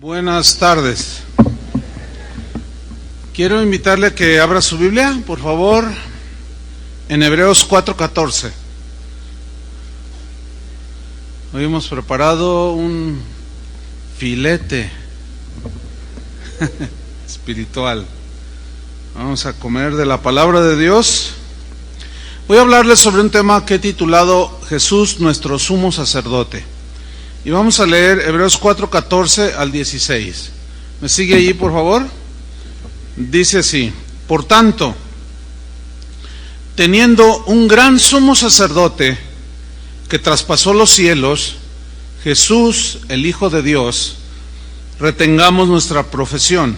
Buenas tardes. Quiero invitarle a que abra su Biblia, por favor, en Hebreos 4:14. Hoy hemos preparado un filete espiritual. Vamos a comer de la palabra de Dios. Voy a hablarles sobre un tema que he titulado Jesús, nuestro sumo sacerdote. Y vamos a leer Hebreos 4:14 al 16. ¿Me sigue allí, por favor? Dice así: por tanto, teniendo un gran sumo sacerdote que traspasó los cielos, Jesús, el Hijo de Dios, retengamos nuestra profesión,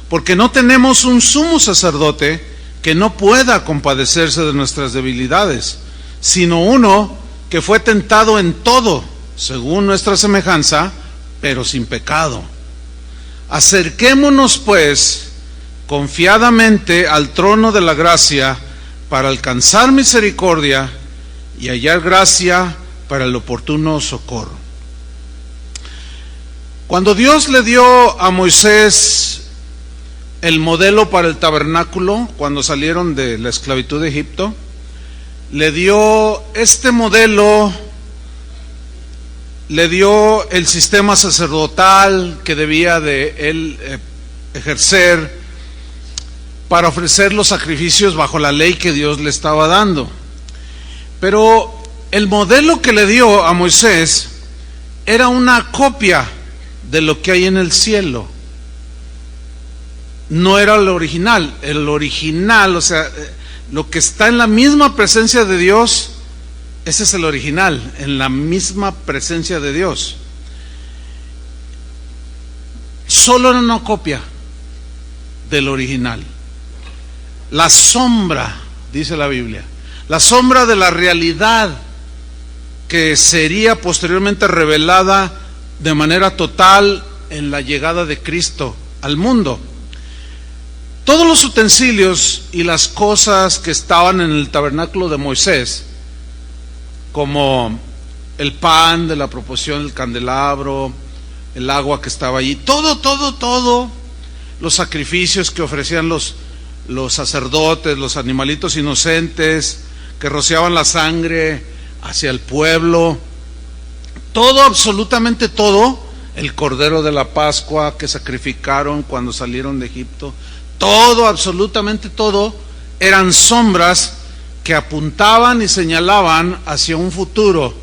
porque no tenemos un sumo sacerdote que no pueda compadecerse de nuestras debilidades, sino uno que fue tentado en todo, según nuestra semejanza, pero sin pecado. Acerquémonos pues confiadamente al trono de la gracia para alcanzar misericordia y hallar gracia para el oportuno socorro. Cuando Dios le dio a Moisés el modelo para el tabernáculo, cuando salieron de la esclavitud de Egipto, le dio este modelo, le dio el sistema sacerdotal que debía de él ejercer para ofrecer los sacrificios bajo la ley que Dios le estaba dando. Pero el modelo que le dio a Moisés era una copia de lo que hay en el cielo. No era el original. El original, o sea, lo que está en la misma presencia de Dios, ese es el original, en la misma presencia de Dios. Solo era una copia del original. La sombra, dice la Biblia, la sombra de la realidad que sería posteriormente revelada de manera total en la llegada de Cristo al mundo. Todos los utensilios y las cosas que estaban en el tabernáculo de Moisés, como el pan de la proposición, el candelabro, el agua que estaba allí, todo, los sacrificios que ofrecían los sacerdotes, los animalitos inocentes que rociaban la sangre hacia el pueblo, todo, absolutamente todo, el cordero de la Pascua que sacrificaron cuando salieron de Egipto, todo, absolutamente todo, eran sombras que apuntaban y señalaban hacia un futuro,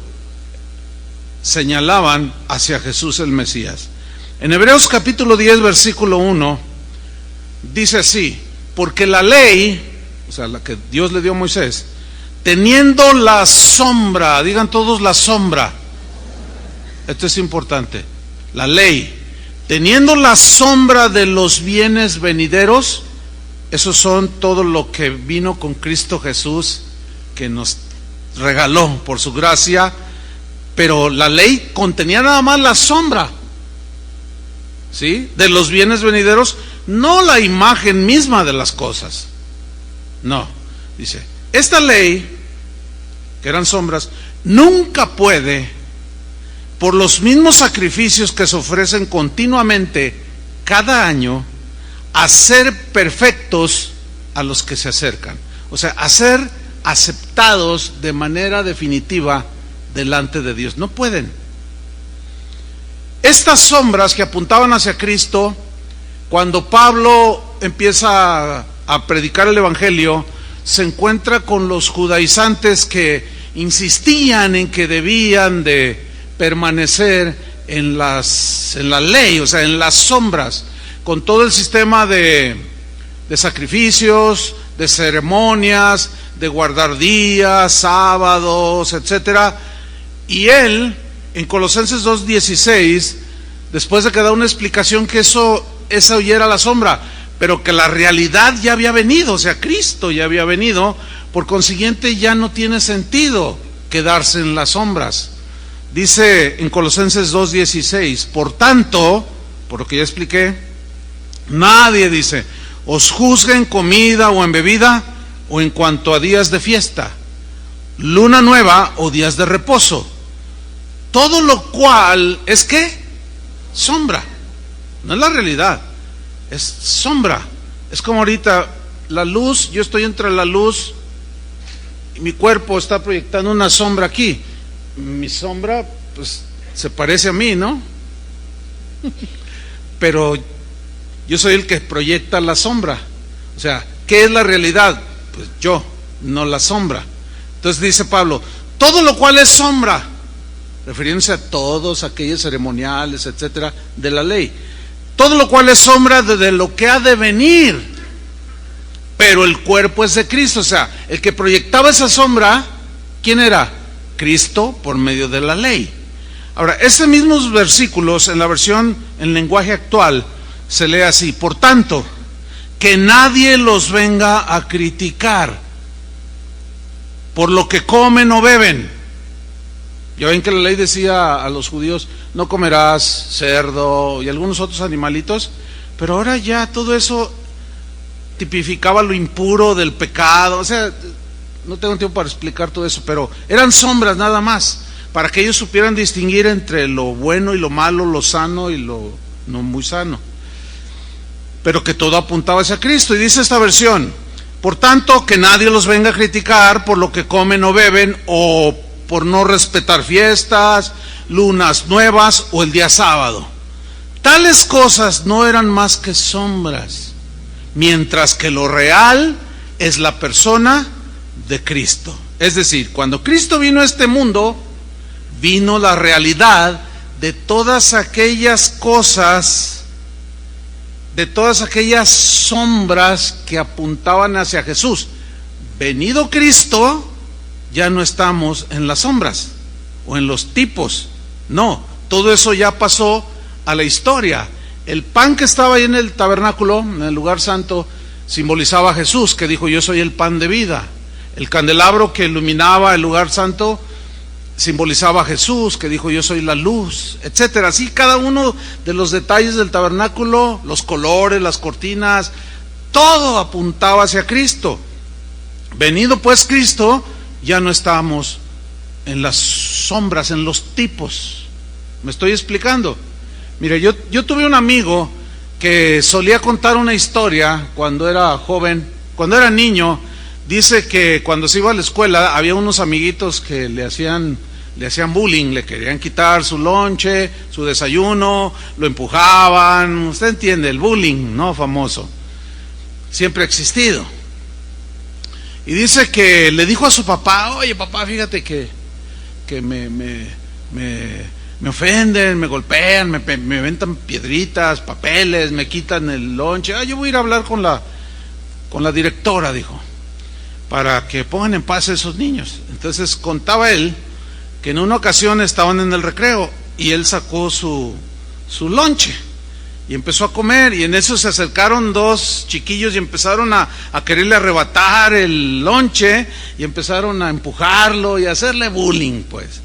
señalaban hacia Jesús el Mesías. En Hebreos capítulo 10, versículo 1, dice así: porque la ley, o sea, la que Dios le dio a Moisés, teniendo la sombra, digan todos la sombra, esto es importante, la ley, teniendo la sombra de los bienes venideros, esos son todo lo que vino con Cristo Jesús, que nos regaló por su gracia, pero la ley contenía nada más la sombra, ¿sí?, de los bienes venideros, no la imagen misma de las cosas. No, dice, esta ley, que eran sombras, nunca puede, por los mismos sacrificios que se ofrecen continuamente cada año, hacer perfectos a los que se acercan, o sea, hacer aceptados de manera definitiva delante de Dios. No pueden. Estas sombras que apuntaban hacia Cristo, cuando Pablo empieza a predicar el Evangelio, se encuentra con los judaizantes que insistían en que debían de permanecer en la ley, o sea, en las sombras, con todo el sistema de sacrificios, de ceremonias, de guardar días, sábados, etcétera. Y él, en Colosenses 2:16, después de que da una explicación que esa ya era la sombra, pero que la realidad ya había venido, o sea, Cristo ya había venido, por consiguiente ya no tiene sentido quedarse en las sombras. Dice en Colosenses 2:16, por tanto, por lo que ya expliqué, nadie, dice, os juzgue en comida o en bebida o en cuanto a días de fiesta, luna nueva o días de reposo, todo lo cual es ¿qué? Sombra. no es la realidad, es sombra. Es como ahorita la luz, yo estoy entre la luz y mi cuerpo está proyectando una sombra aquí. Mi sombra pues se parece a mí, ¿no? Pero yo soy el que proyecta la sombra. O sea, ¿qué es la realidad? Pues yo, no la sombra. Entonces dice Pablo, todo lo cual es sombra, refiriéndose a todos aquellos ceremoniales, etcétera, de la ley. Todo lo cual es sombra de lo que ha de venir, pero el cuerpo es de Cristo. O sea, el que proyectaba esa sombra, ¿quién era? Cristo por medio de la ley. Ahora, esos mismos versículos en la versión en lenguaje actual se lee así: por tanto, que nadie los venga a criticar por lo que comen o beben. Ya ven que la ley decía a los judíos, no comerás cerdo y algunos otros animalitos, pero ahora ya todo eso tipificaba lo impuro del pecado. O sea, no tengo tiempo para explicar todo eso, pero eran sombras nada más, para que ellos supieran distinguir entre lo bueno y lo malo, lo sano y lo no muy sano, pero que todo apuntaba hacia Cristo. Y dice esta versión, por tanto, que nadie los venga a criticar por lo que comen o beben, o por no respetar fiestas, lunas nuevas o el día sábado. Tales cosas no eran más que sombras, mientras que lo real es la persona de Cristo. Es decir, cuando Cristo vino a este mundo, vino la realidad de todas aquellas cosas, de todas aquellas sombras que apuntaban hacia Jesús. Venido Cristo, ya no estamos en las sombras o en los tipos. No, todo eso ya pasó a la historia. El pan que estaba ahí en el tabernáculo, en el lugar santo, simbolizaba a Jesús, que dijo, yo soy el pan de vida. El candelabro que iluminaba el lugar santo simbolizaba a Jesús, que dijo, yo soy la luz, etcétera. Así cada uno de los detalles del tabernáculo, los colores, las cortinas, todo apuntaba hacia Cristo. Venido pues Cristo, ya no estamos en las sombras, en los tipos. ¿Me estoy explicando? Mire, yo tuve un amigo que solía contar una historia cuando era joven, cuando era niño. Dice que cuando se iba a la escuela había unos amiguitos que le hacían bullying, le querían quitar su lonche, su desayuno, lo empujaban. Usted entiende, el bullying, ¿no? Famoso. Siempre ha existido. Y dice que le dijo a su papá, oye papá, fíjate que me ofenden, me golpean, me aventan piedritas, papeles, me quitan el lonche. Yo voy a ir a hablar con la directora, dijo, para que pongan en paz a esos niños. Entonces contaba él que en una ocasión estaban en el recreo y él sacó su lonche y empezó a comer, y en eso se acercaron dos chiquillos y empezaron a quererle arrebatar el lonche y empezaron a empujarlo y a hacerle bullying, pues.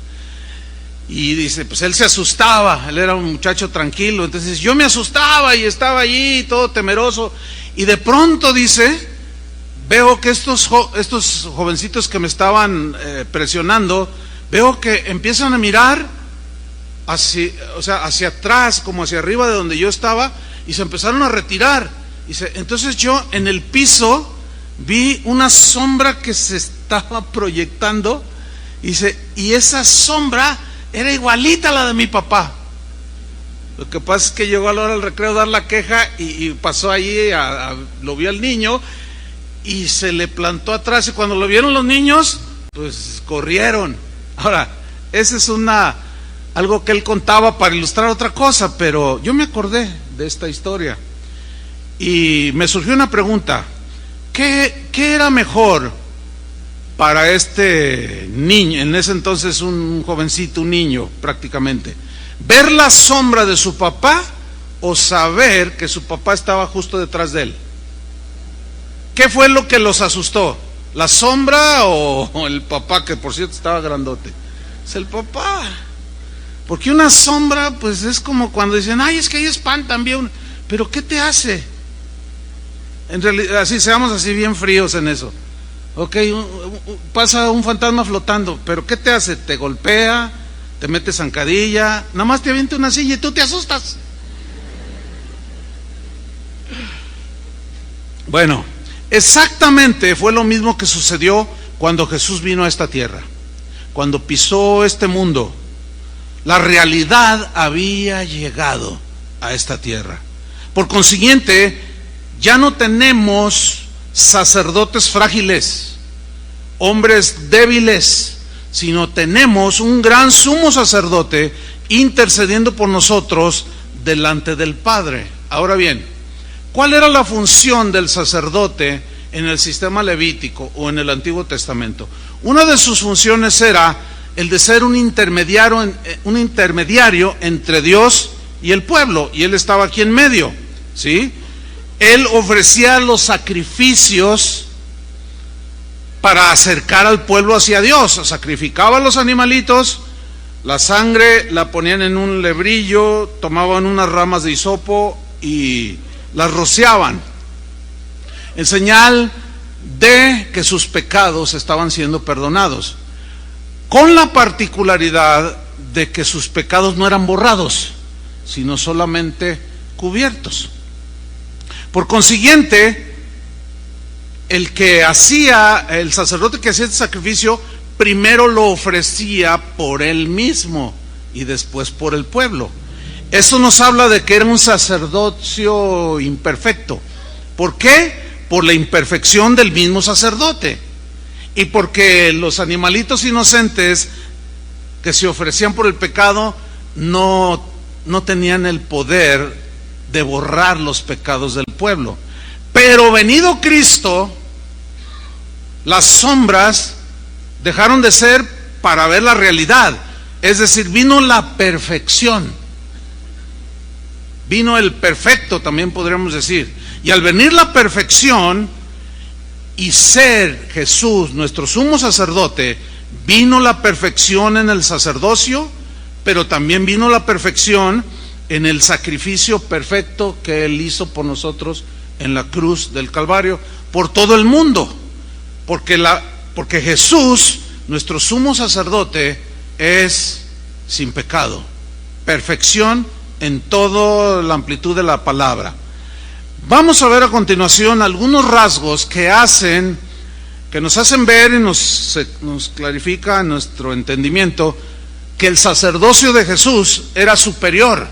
Y dice, pues él se asustaba, él era un muchacho tranquilo, entonces yo me asustaba y estaba allí todo temeroso, y de pronto dice, veo que estos jovencitos que me estaban presionando, veo que empiezan a mirar hacia atrás, como hacia arriba de donde yo estaba, y se empezaron a retirar. Dice, entonces yo en el piso vi una sombra que se estaba proyectando, dice, y esa sombra era igualita a la de mi papá. Lo que pasa es que llegó a la hora del recreo a dar la queja y pasó allí, lo vio al niño y se le plantó atrás, y cuando lo vieron los niños, pues corrieron. Ahora, ese es algo que él contaba para ilustrar otra cosa, pero yo me acordé de esta historia y me surgió una pregunta: ¿qué era mejor para este niño, en ese entonces un jovencito, un niño prácticamente, ver la sombra de su papá o saber que su papá estaba justo detrás de él? ¿Qué fue lo que los asustó? ¿La sombra o el papá, que por cierto estaba grandote? Es el papá. Porque una sombra, pues es como cuando dicen, ay, es que ahí espantan bien. Pero ¿qué te hace? En realidad, así seamos así bien fríos en eso. Ok, pasa un fantasma flotando, pero ¿qué te hace? Te golpea, te mete zancadilla, nada más te avienta una silla y tú te asustas. Bueno, exactamente fue lo mismo que sucedió cuando Jesús vino a esta tierra. Cuando pisó este mundo, la realidad había llegado a esta tierra. Por consiguiente, ya no tenemos sacerdotes frágiles, hombres débiles, sino tenemos un gran sumo sacerdote intercediendo por nosotros delante del Padre. Ahora bien, ¿cuál era la función del sacerdote en el sistema levítico o en el Antiguo Testamento? Una de sus funciones era el de ser un intermediario entre Dios y el pueblo, y él estaba aquí en medio, ¿sí? Él ofrecía los sacrificios para acercar al pueblo hacia Dios. Sacrificaba a los animalitos, la sangre la ponían en un lebrillo, tomaban unas ramas de hisopo y las rociaban, en señal de que sus pecados estaban siendo perdonados, con la particularidad de que sus pecados no eran borrados, sino solamente cubiertos. Por consiguiente, el sacerdote que hacía este sacrificio, primero lo ofrecía por él mismo y después por el pueblo. Eso nos habla de que era un sacerdocio imperfecto. ¿Por qué? Por la imperfección del mismo sacerdote, y porque los animalitos inocentes que se ofrecían por el pecado no tenían el poder de borrar los pecados del pueblo. Pero venido Cristo, las sombras dejaron de ser para ver la realidad. Es decir, vino la perfección, vino el perfecto, también podríamos decir. Y al venir la perfección y ser Jesús nuestro sumo sacerdote, vino la perfección en el sacerdocio, pero también vino la perfección en el sacrificio perfecto que Él hizo por nosotros en la cruz del Calvario, por todo el mundo. Porque Jesús, nuestro sumo sacerdote, es sin pecado, perfección en toda la amplitud de la palabra. Vamos a ver a continuación algunos rasgos que nos hacen ver y nos clarifica nuestro entendimiento que el sacerdocio de Jesús era superior,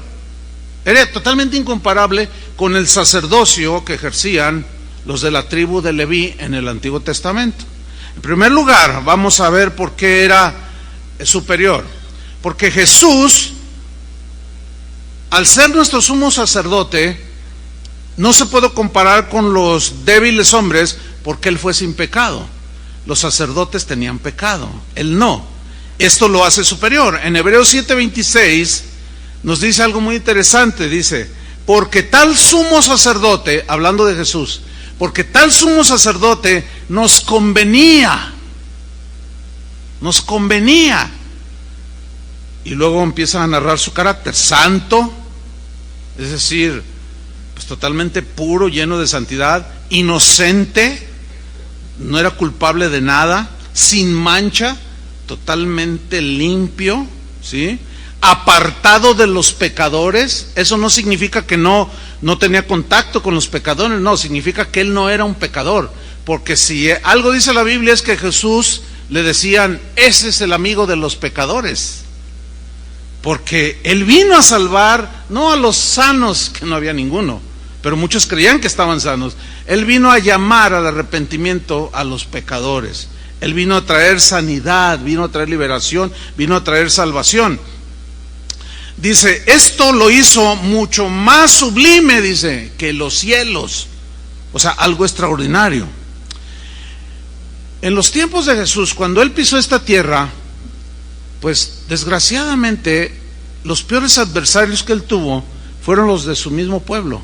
era totalmente incomparable con el sacerdocio que ejercían los de la tribu de Leví en el Antiguo Testamento. En primer lugar, vamos a ver por qué era superior. Porque Jesús, al ser nuestro sumo sacerdote, no se puede comparar con los débiles hombres, porque Él fue sin pecado. Los sacerdotes tenían pecado, Él no. Esto lo hace superior. En Hebreos 7:26 nos dice algo muy interesante. Dice, porque tal sumo sacerdote, hablando de Jesús, porque tal sumo sacerdote nos convenía. Y luego empiezan a narrar su carácter santo, es decir, pues totalmente puro, lleno de santidad, inocente, no era culpable de nada, sin mancha, totalmente limpio, ¿sí? Apartado de los pecadores. Eso no significa que no tenía contacto con los pecadores, no, significa que Él no era un pecador, porque si algo dice la Biblia es que Jesús le decían, ese es el amigo de los pecadores, porque Él vino a salvar, no a los sanos, que no había ninguno, pero muchos creían que estaban sanos. Él vino a llamar al arrepentimiento a los pecadores. Él vino a traer sanidad, vino a traer liberación, vino a traer salvación. Dice, esto lo hizo mucho más sublime, dice, que los cielos. O sea, algo extraordinario. En los tiempos de Jesús, cuando Él pisó esta tierra, pues desgraciadamente los peores adversarios que Él tuvo fueron los de su mismo pueblo.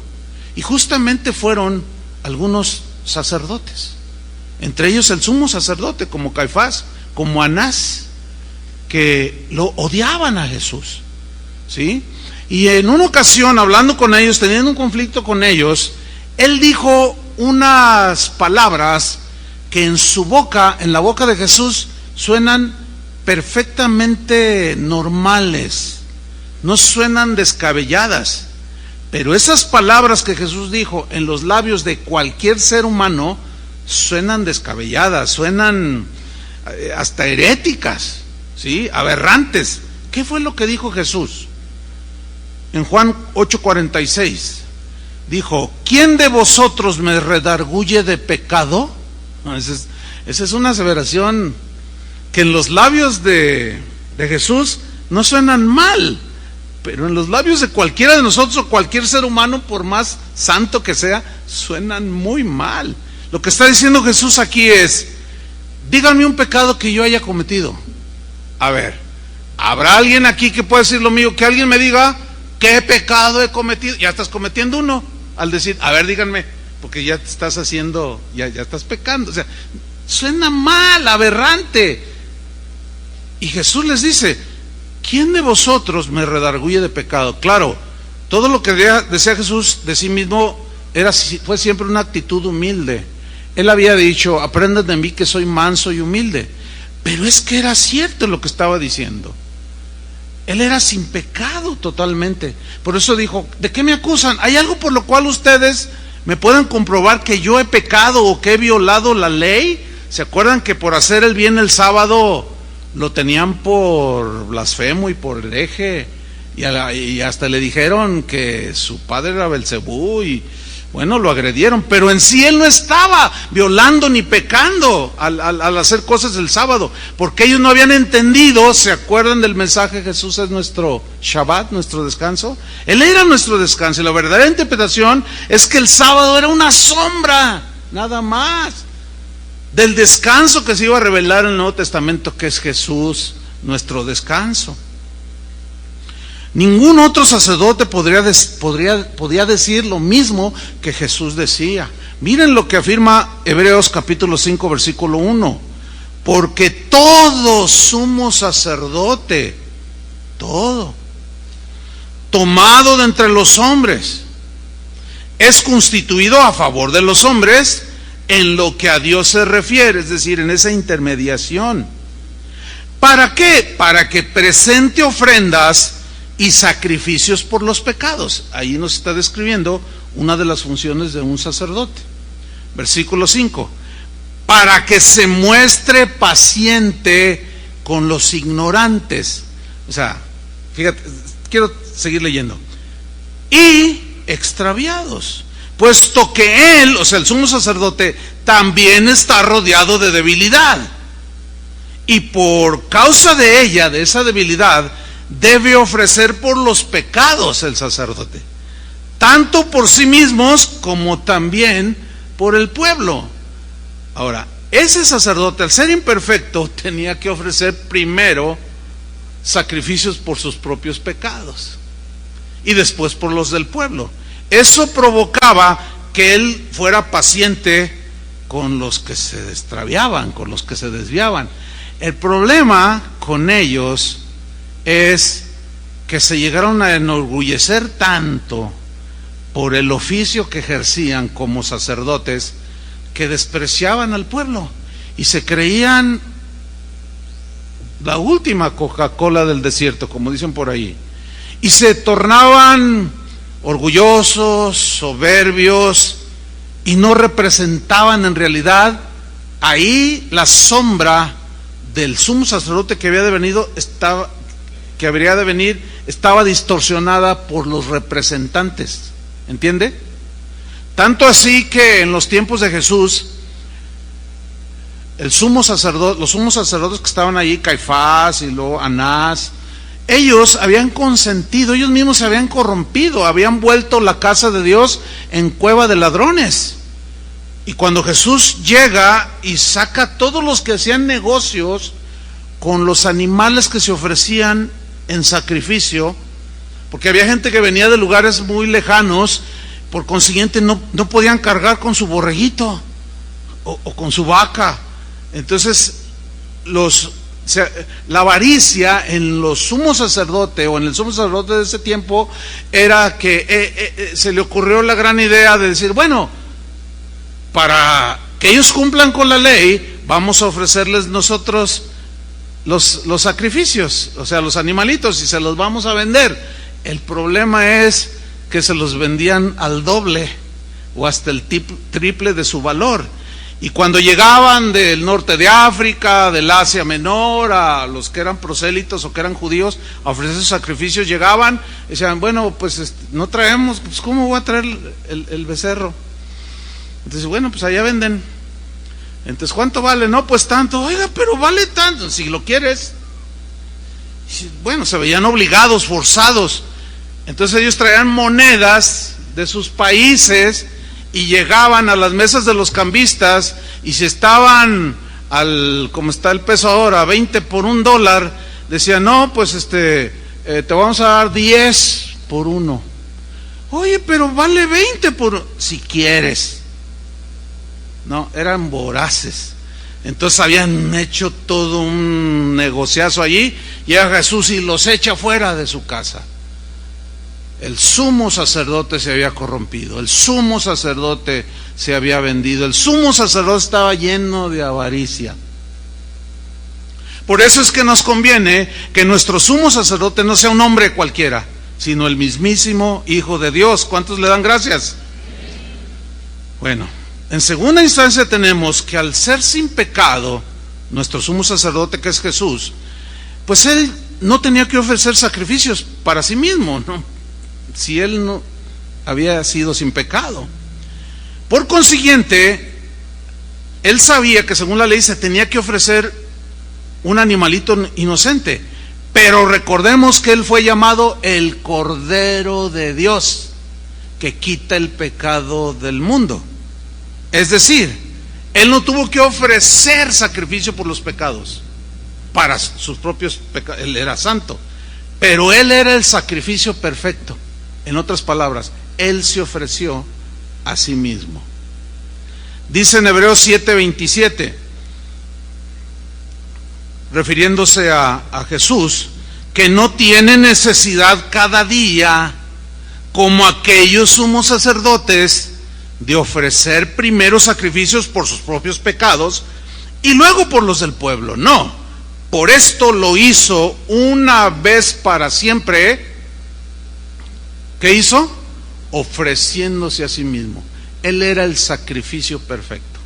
Y justamente fueron algunos sacerdotes, entre ellos el sumo sacerdote, como Caifás, como Anás, que lo odiaban a Jesús, ¿sí? Y en una ocasión, hablando con ellos, teniendo un conflicto con ellos, Él dijo unas palabras que en su boca, en la boca de Jesús, suenan perfectamente normales, no suenan descabelladas, Pero esas palabras que Jesús dijo en los labios de cualquier ser humano suenan descabelladas, suenan hasta heréticas, ¿sí? Aberrantes. ¿Qué fue lo que dijo Jesús? En Juan 8:46 dijo: ¿quién de vosotros me redarguye de pecado? No, esa es una aseveración que en los labios de Jesús no suenan mal, pero en los labios de cualquiera de nosotros o cualquier ser humano, por más santo que sea, suenan muy mal. Lo que está diciendo Jesús aquí es: díganme un pecado que yo haya cometido. A ver, ¿habrá alguien aquí que pueda decir lo mío? Que alguien me diga: ¿qué pecado he cometido? Ya estás cometiendo uno al decir: a ver, díganme, porque ya te estás haciendo, ya estás pecando. O sea, suena mal, aberrante. Y Jesús les dice: ¿quién de vosotros me redarguye de pecado? Claro, todo lo que decía Jesús de sí mismo fue siempre una actitud humilde. Él había dicho: aprendan de mí que soy manso y humilde. Pero es que era cierto lo que estaba diciendo. Él era sin pecado totalmente. Por eso dijo: ¿de qué me acusan? ¿Hay algo por lo cual ustedes me pueden comprobar que yo he pecado o que he violado la ley? ¿Se acuerdan que por hacer el bien el sábado lo tenían por blasfemo y por hereje? Y hasta le dijeron que su padre era Belcebú y bueno, lo agredieron, pero en sí él no estaba violando ni pecando al hacer cosas el sábado, porque ellos no habían entendido. ¿Se acuerdan del mensaje? Jesús es nuestro Shabbat, nuestro descanso. Él era nuestro descanso, y la verdadera interpretación es que el sábado era una sombra, nada más, del descanso que se iba a revelar en el Nuevo Testamento, que es Jesús, nuestro descanso. Ningún otro sacerdote podía decir lo mismo que Jesús decía. Miren lo que afirma Hebreos capítulo 5 versículo 1: porque todo sumo sacerdote, todo, tomado de entre los hombres, es constituido a favor de los hombres en lo que a Dios se refiere, es decir, en esa intermediación. ¿Para qué? Para que presente ofrendas y sacrificios por los pecados. Ahí nos está describiendo una de las funciones de un sacerdote. Versículo 5: para que se muestre paciente con los ignorantes. O sea, fíjate, quiero seguir leyendo. Y extraviados, puesto que él, o sea, el sumo sacerdote, también está rodeado de debilidad, y por causa de ella, de esa debilidad, debe ofrecer por los pecados el sacerdote, tanto por sí mismos como también por el pueblo. Ahora, ese sacerdote, al ser imperfecto, tenía que ofrecer primero sacrificios por sus propios pecados y después por los del pueblo. Eso provocaba que él fuera paciente con los que se extraviaban, con los que se desviaban. El problema con ellos es que se llegaron a enorgullecer tanto por el oficio que ejercían como sacerdotes, que despreciaban al pueblo y se creían la última Coca-Cola del desierto, como dicen por ahí, y se tornaban orgullosos, soberbios, y no representaban en realidad ahí la sombra del sumo sacerdote que había de venir, estaba distorsionada por los representantes. ¿Entiende? Tanto así que en los tiempos de Jesús, los sumos sacerdotes que estaban allí, Caifás y luego Anás, ellos habían consentido, ellos mismos se habían corrompido, habían vuelto la casa de Dios en cueva de ladrones. Y cuando Jesús llega y saca a todos los que hacían negocios con los animales que se ofrecían en sacrificio, porque había gente que venía de lugares muy lejanos, por consiguiente no podían cargar con su borreguito o con su vaca. Entonces la avaricia en los sumos sacerdotes o en el sumo sacerdote de ese tiempo era que se le ocurrió la gran idea de decir: bueno, para que ellos cumplan con la ley, vamos a ofrecerles nosotros los sacrificios, o sea, los animalitos, y se los vamos a vender. El problema es que se los vendían al doble o hasta el triple de su valor. Y cuando llegaban del norte de África, del Asia Menor, a los que eran prosélitos o que eran judíos, a ofrecer sus sacrificios, llegaban y decían, bueno, pues no traemos, pues ¿cómo voy a traer el becerro? Entonces, bueno, pues allá venden. Entonces, ¿cuánto vale? No, pues tanto. Oiga, pero vale tanto, si lo quieres. Bueno, se veían obligados, forzados. Entonces ellos traían monedas de sus países y llegaban a las mesas de los cambistas, y si estaban como está el peso ahora, 20 por $1, decían, no, pues te vamos a dar 10 por 1. Oye, pero vale 20 si quieres. No, eran voraces. Entonces habían hecho todo un negociazo allí, llega Jesús y los echa fuera de su casa. El sumo sacerdote se había corrompido, el sumo sacerdote se había vendido, el sumo sacerdote estaba lleno de avaricia. Por eso es que nos conviene que nuestro sumo sacerdote no sea un hombre cualquiera, sino el mismísimo Hijo de Dios. ¿Cuántos le dan gracias? Bueno, en segunda instancia tenemos que al ser sin pecado, nuestro sumo sacerdote, que es Jesús, pues él no tenía que ofrecer sacrificios para sí mismo, ¿no? Si él no había sido sin pecado. Por consiguiente, él sabía que según la ley se tenía que ofrecer un animalito inocente, pero recordemos que él fue llamado el Cordero de Dios, que quita el pecado del mundo. Es decir, él no tuvo que ofrecer sacrificio por los pecados, para sus propios pecados. Él era santo, pero él era el sacrificio perfecto. En otras palabras, él se ofreció a sí mismo. Dice en Hebreos 7:27, refiriéndose a Jesús, que no tiene necesidad cada día, como aquellos sumos sacerdotes, de ofrecer primero sacrificios por sus propios pecados y luego por los del pueblo. No, por esto lo hizo una vez para siempre. ¿Qué hizo? Ofreciéndose a sí mismo. Él era el sacrificio perfecto,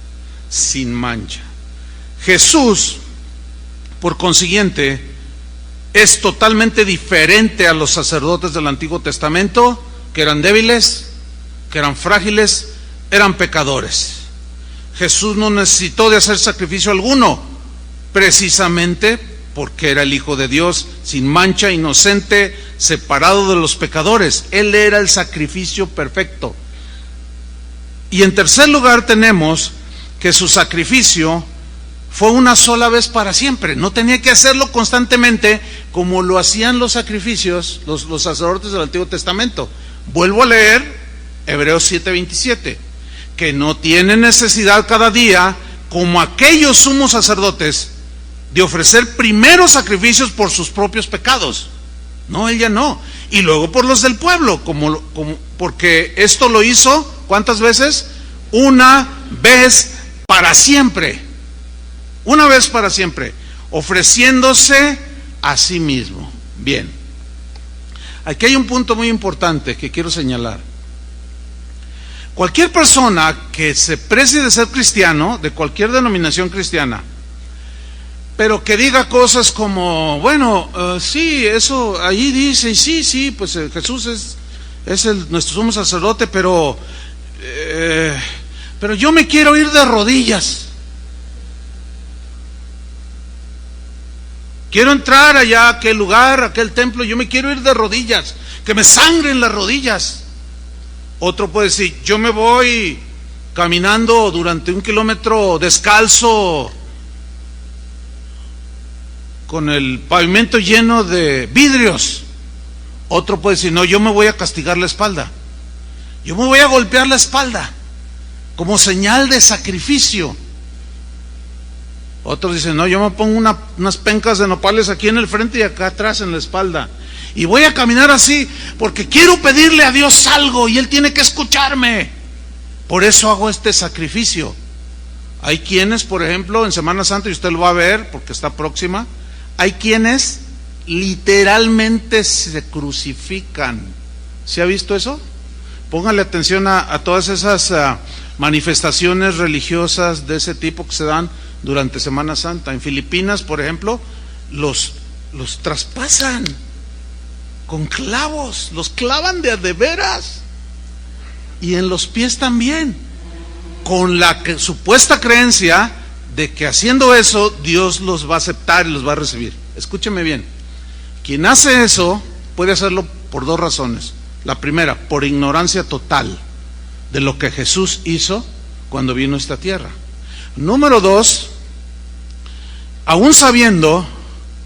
sin mancha. Jesús, por consiguiente, es totalmente diferente a los sacerdotes del Antiguo Testamento, que eran débiles, que eran frágiles, eran pecadores. Jesús no necesitó de hacer sacrificio alguno, precisamente porque era el Hijo de Dios, sin mancha, inocente, separado de los pecadores. Él era el sacrificio perfecto. Y en tercer lugar tenemos que su sacrificio fue una sola vez para siempre. No tenía que hacerlo constantemente como lo hacían los sacrificios, los sacerdotes del Antiguo Testamento. Vuelvo a leer Hebreos 7:27, que no tiene necesidad cada día, como aquellos sumos sacerdotes, de ofrecer primero sacrificios por sus propios pecados. No, él ya no. Y luego por los del pueblo, porque esto lo hizo, ¿cuántas veces? Una vez para siempre. Una vez para siempre, ofreciéndose a sí mismo. Bien, aquí hay un punto muy importante que quiero señalar. Cualquier persona que se precie de ser cristiano, de cualquier denominación cristiana, pero que diga cosas como, bueno, sí, eso allí dice, y sí, pues Jesús es nuestro sumo sacerdote, pero yo me quiero ir de rodillas. Quiero entrar allá a aquel lugar, a aquel templo, yo me quiero ir de rodillas, que me sangren las rodillas. Otro puede decir, yo me voy caminando durante 1 kilómetro descalzo, con el pavimento lleno de vidrios. Otro puede decir, no, yo me voy a castigar la espalda, yo me voy a golpear la espalda como señal de sacrificio. Otros dicen, no, yo me pongo unas pencas de nopales aquí en el frente y acá atrás en la espalda, y voy a caminar así porque quiero pedirle a Dios algo y Él tiene que escucharme, por eso hago este sacrificio. Hay quienes, por ejemplo, en Semana Santa, y usted lo va a ver porque está próxima, hay quienes literalmente se crucifican. ¿Se ha visto eso? Póngale atención a todas esas manifestaciones religiosas de ese tipo que se dan durante Semana Santa. En Filipinas, por ejemplo, los traspasan con clavos, los clavan de veras, y en los pies también, con la supuesta creencia de que haciendo eso Dios los va a aceptar y los va a recibir. Escúcheme bien, quien hace eso puede hacerlo por dos razones. La primera, por ignorancia total de lo que Jesús hizo cuando vino a esta tierra. Número dos, aún sabiendo,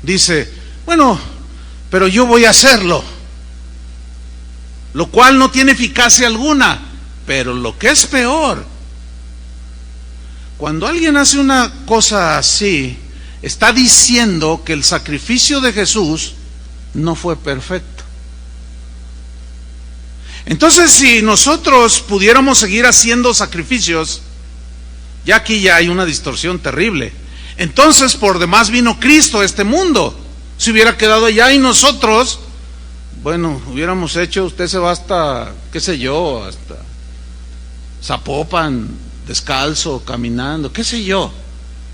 dice, bueno, pero yo voy a hacerlo, lo cual no tiene eficacia alguna. Pero lo que es peor, cuando alguien hace una cosa así, está diciendo que el sacrificio de Jesús no fue perfecto. Entonces, si nosotros pudiéramos seguir haciendo sacrificios, ya aquí ya hay una distorsión terrible. Entonces, por demás vino Cristo a este mundo. Si hubiera quedado allá y nosotros, bueno, hubiéramos hecho, usted se va hasta, qué sé yo, hasta Zapopan, descalzo, caminando, qué sé yo.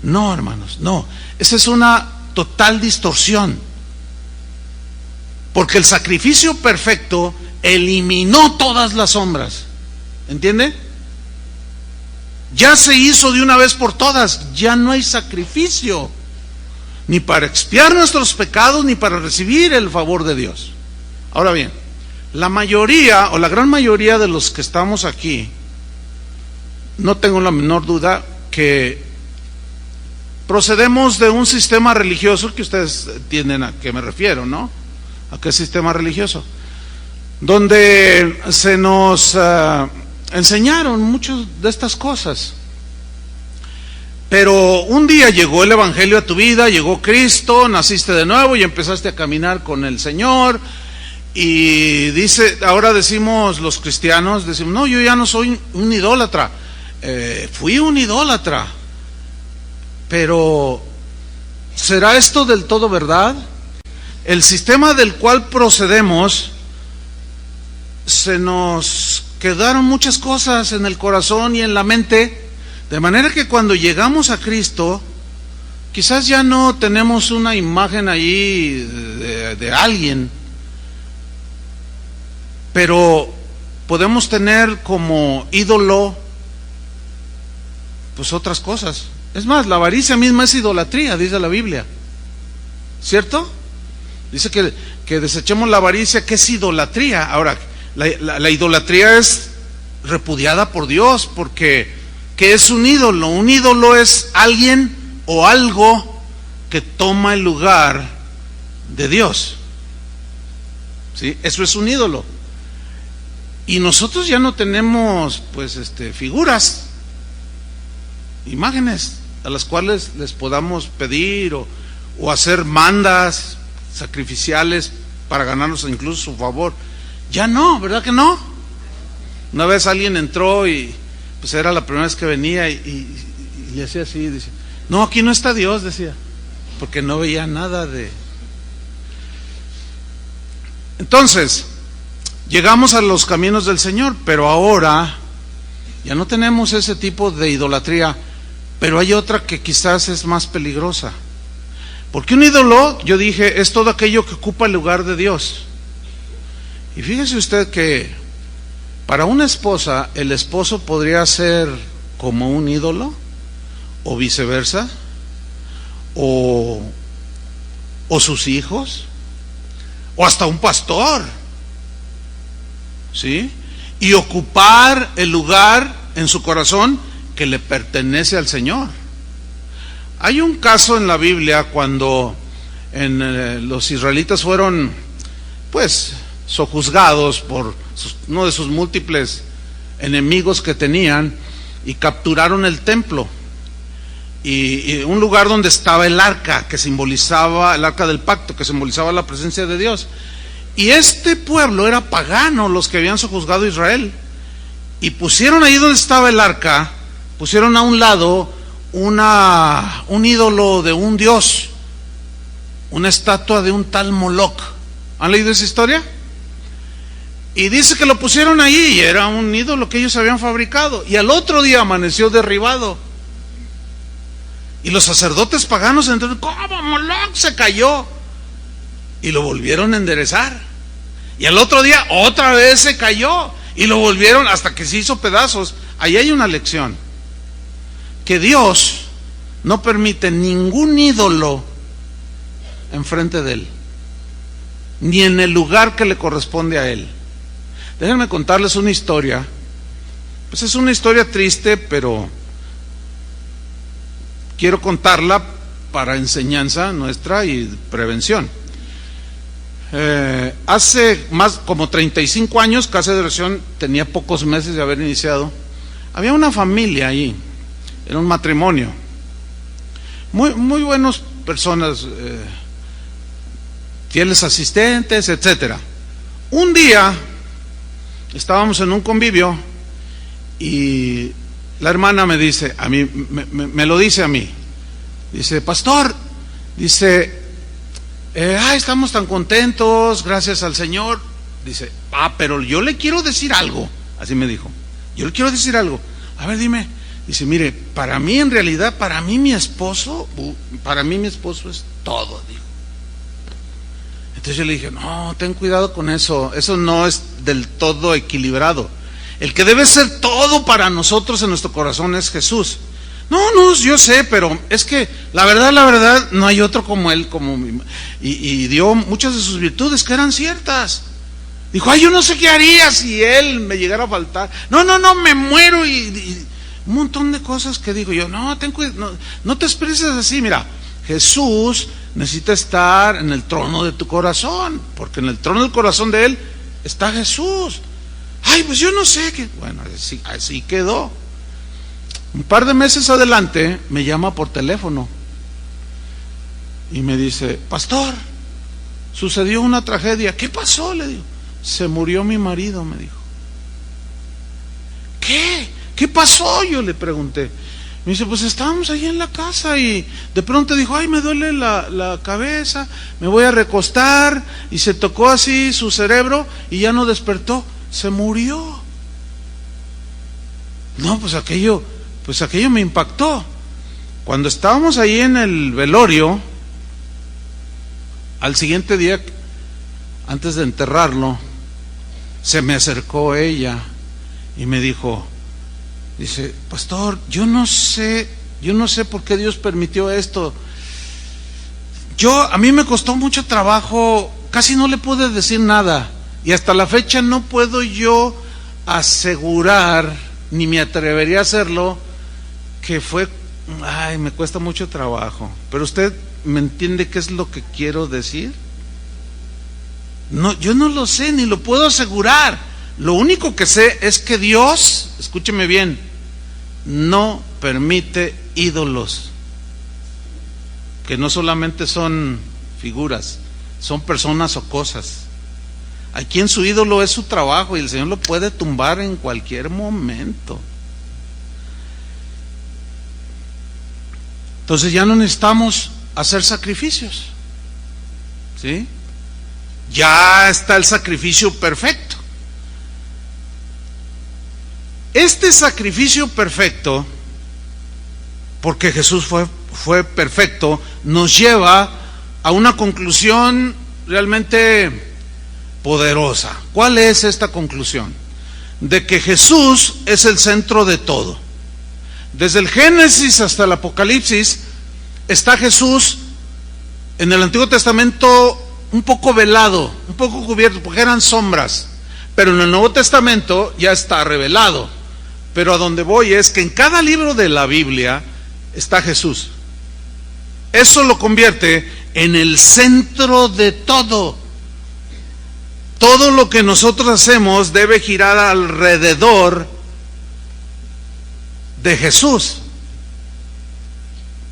No, hermanos, no. Esa es una total distorsión. Porque el sacrificio perfecto eliminó todas las sombras. ¿Entiende? Ya se hizo de una vez por todas. Ya no hay sacrificio, ni para expiar nuestros pecados, ni para recibir el favor de Dios. Ahora bien, la mayoría, o la gran mayoría de los que estamos aquí, no tengo la menor duda que procedemos de un sistema religioso que ustedes entienden a qué me refiero, ¿no? ¿A qué sistema religioso? Donde se nos enseñaron muchas de estas cosas. Pero un día llegó el Evangelio a tu vida, llegó Cristo, naciste de nuevo y empezaste a caminar con el Señor. Y dice, ahora decimos los cristianos, decimos, no, yo ya no soy un idólatra. Fui un idólatra, pero ¿será esto del todo verdad? El sistema del cual procedemos, se nos quedaron muchas cosas en el corazón y en la mente, de manera que cuando llegamos a Cristo, quizás ya no tenemos una imagen allí de alguien, pero podemos tener como ídolo pues otras cosas. Es más, la avaricia misma es idolatría, dice la Biblia, ¿cierto? Dice que desechemos la avaricia, que es idolatría. Ahora, la idolatría es repudiada por Dios, porque ¿qué es un ídolo? Un ídolo es alguien o algo que toma el lugar de Dios, ¿sí? Eso es un ídolo. Y nosotros ya no tenemos pues figuras, imágenes a las cuales les podamos pedir o hacer mandas sacrificiales para ganarnos incluso su favor. Ya no, ¿verdad que no? Una vez alguien entró y pues era la primera vez que venía y le hacía así, dice, no, aquí no está Dios, decía, porque no veía nada de... Entonces, llegamos a los caminos del Señor, pero ahora ya no tenemos ese tipo de idolatría. Pero hay otra que quizás es más peligrosa. Porque un ídolo, yo dije, es todo aquello que ocupa el lugar de Dios. Y fíjese usted que para una esposa, el esposo podría ser como un ídolo, o viceversa, o sus hijos, o hasta un pastor, ¿sí? Y ocupar el lugar en su corazón que le pertenece al Señor. Hay un caso en la Biblia cuando los israelitas fueron pues sojuzgados por uno de sus múltiples enemigos que tenían y capturaron el templo y un lugar donde estaba el arca, que simbolizaba el arca del pacto, que simbolizaba la presencia de Dios. Y este pueblo era pagano, los que habían sojuzgado a Israel, y pusieron ahí donde estaba el arca, pusieron a un lado un ídolo de un dios, una estatua de un tal Moloch. ¿Han leído esa historia? Y dice que lo pusieron ahí y era un ídolo que ellos habían fabricado. Y al otro día amaneció derribado. Y los sacerdotes paganos entonces, ¿cómo Moloch se cayó? Y lo volvieron a enderezar. Y al otro día otra vez se cayó. Y lo volvieron hasta que se hizo pedazos. Ahí hay una lección. Que Dios no permite ningún ídolo enfrente de Él. Ni en el lugar que le corresponde a Él. Déjenme contarles una historia. Pues es una historia triste, pero quiero contarla para enseñanza nuestra y prevención. Hace más como 35 años, Casa de Oración tenía pocos meses de haber iniciado. Había una familia ahí, era un matrimonio, muy buenas personas, fieles asistentes, etcétera. Un día estábamos en un convivio y la hermana me dice, a mí, me lo dice a mí, dice, pastor, dice, estamos tan contentos, gracias al Señor. Dice, pero yo le quiero decir algo. Así me dijo, yo le quiero decir algo. A ver, dime. Dice, mire, para mí en realidad, para mí mi esposo es todo, dijo. Entonces yo le dije, no, ten cuidado con eso, eso no es del todo equilibrado. El que debe ser todo para nosotros en nuestro corazón es Jesús. No, yo sé, pero es que la verdad, no hay otro como Él, y dio muchas de sus virtudes que eran ciertas. Dijo, yo no sé qué haría si Él me llegara a faltar. No, me muero, y un montón de cosas que digo yo, no te expreses así, mira, Jesús necesita estar en el trono de tu corazón, porque en el trono del corazón de Él está Jesús. Pues yo no sé qué. Bueno, así quedó. Un par de meses adelante me llama por teléfono y me dice, pastor, sucedió una tragedia. ¿Qué pasó? Le digo, se murió mi marido, me dijo. ¿Qué pasó? Yo le pregunté. Me dice, pues estábamos ahí en la casa y de pronto dijo, me duele la cabeza, me voy a recostar, y se tocó así su cerebro y ya no despertó, se murió. No, pues aquello me impactó. Cuando estábamos ahí en el velorio, al siguiente día, antes de enterrarlo, se me acercó ella y me dijo, dice, pastor, yo no sé por qué Dios permitió esto. A mí me costó mucho trabajo, casi no le pude decir nada, y hasta la fecha no puedo yo asegurar, ni me atrevería a hacerlo, que fue, me cuesta mucho trabajo. Pero usted me entiende qué es lo que quiero decir. No, yo no lo sé, ni lo puedo asegurar. Lo único que sé es que Dios, escúcheme bien, no permite ídolos, que no solamente son figuras, son personas o cosas. Hay quien su ídolo es su trabajo y el Señor lo puede tumbar en cualquier momento. Entonces ya no necesitamos hacer sacrificios, ¿sí? Ya está el sacrificio perfecto. Este sacrificio perfecto, porque Jesús fue perfecto, nos lleva a una conclusión realmente poderosa. ¿Cuál es esta conclusión? De que Jesús es el centro de todo. Desde el Génesis hasta el Apocalipsis está Jesús en el Antiguo Testamento un poco velado, un poco cubierto, porque eran sombras, pero en el Nuevo Testamento ya está revelado. Pero a donde voy es que en cada libro de la Biblia está Jesús. Eso lo convierte en el centro de todo. Todo lo que nosotros hacemos debe girar alrededor de Jesús.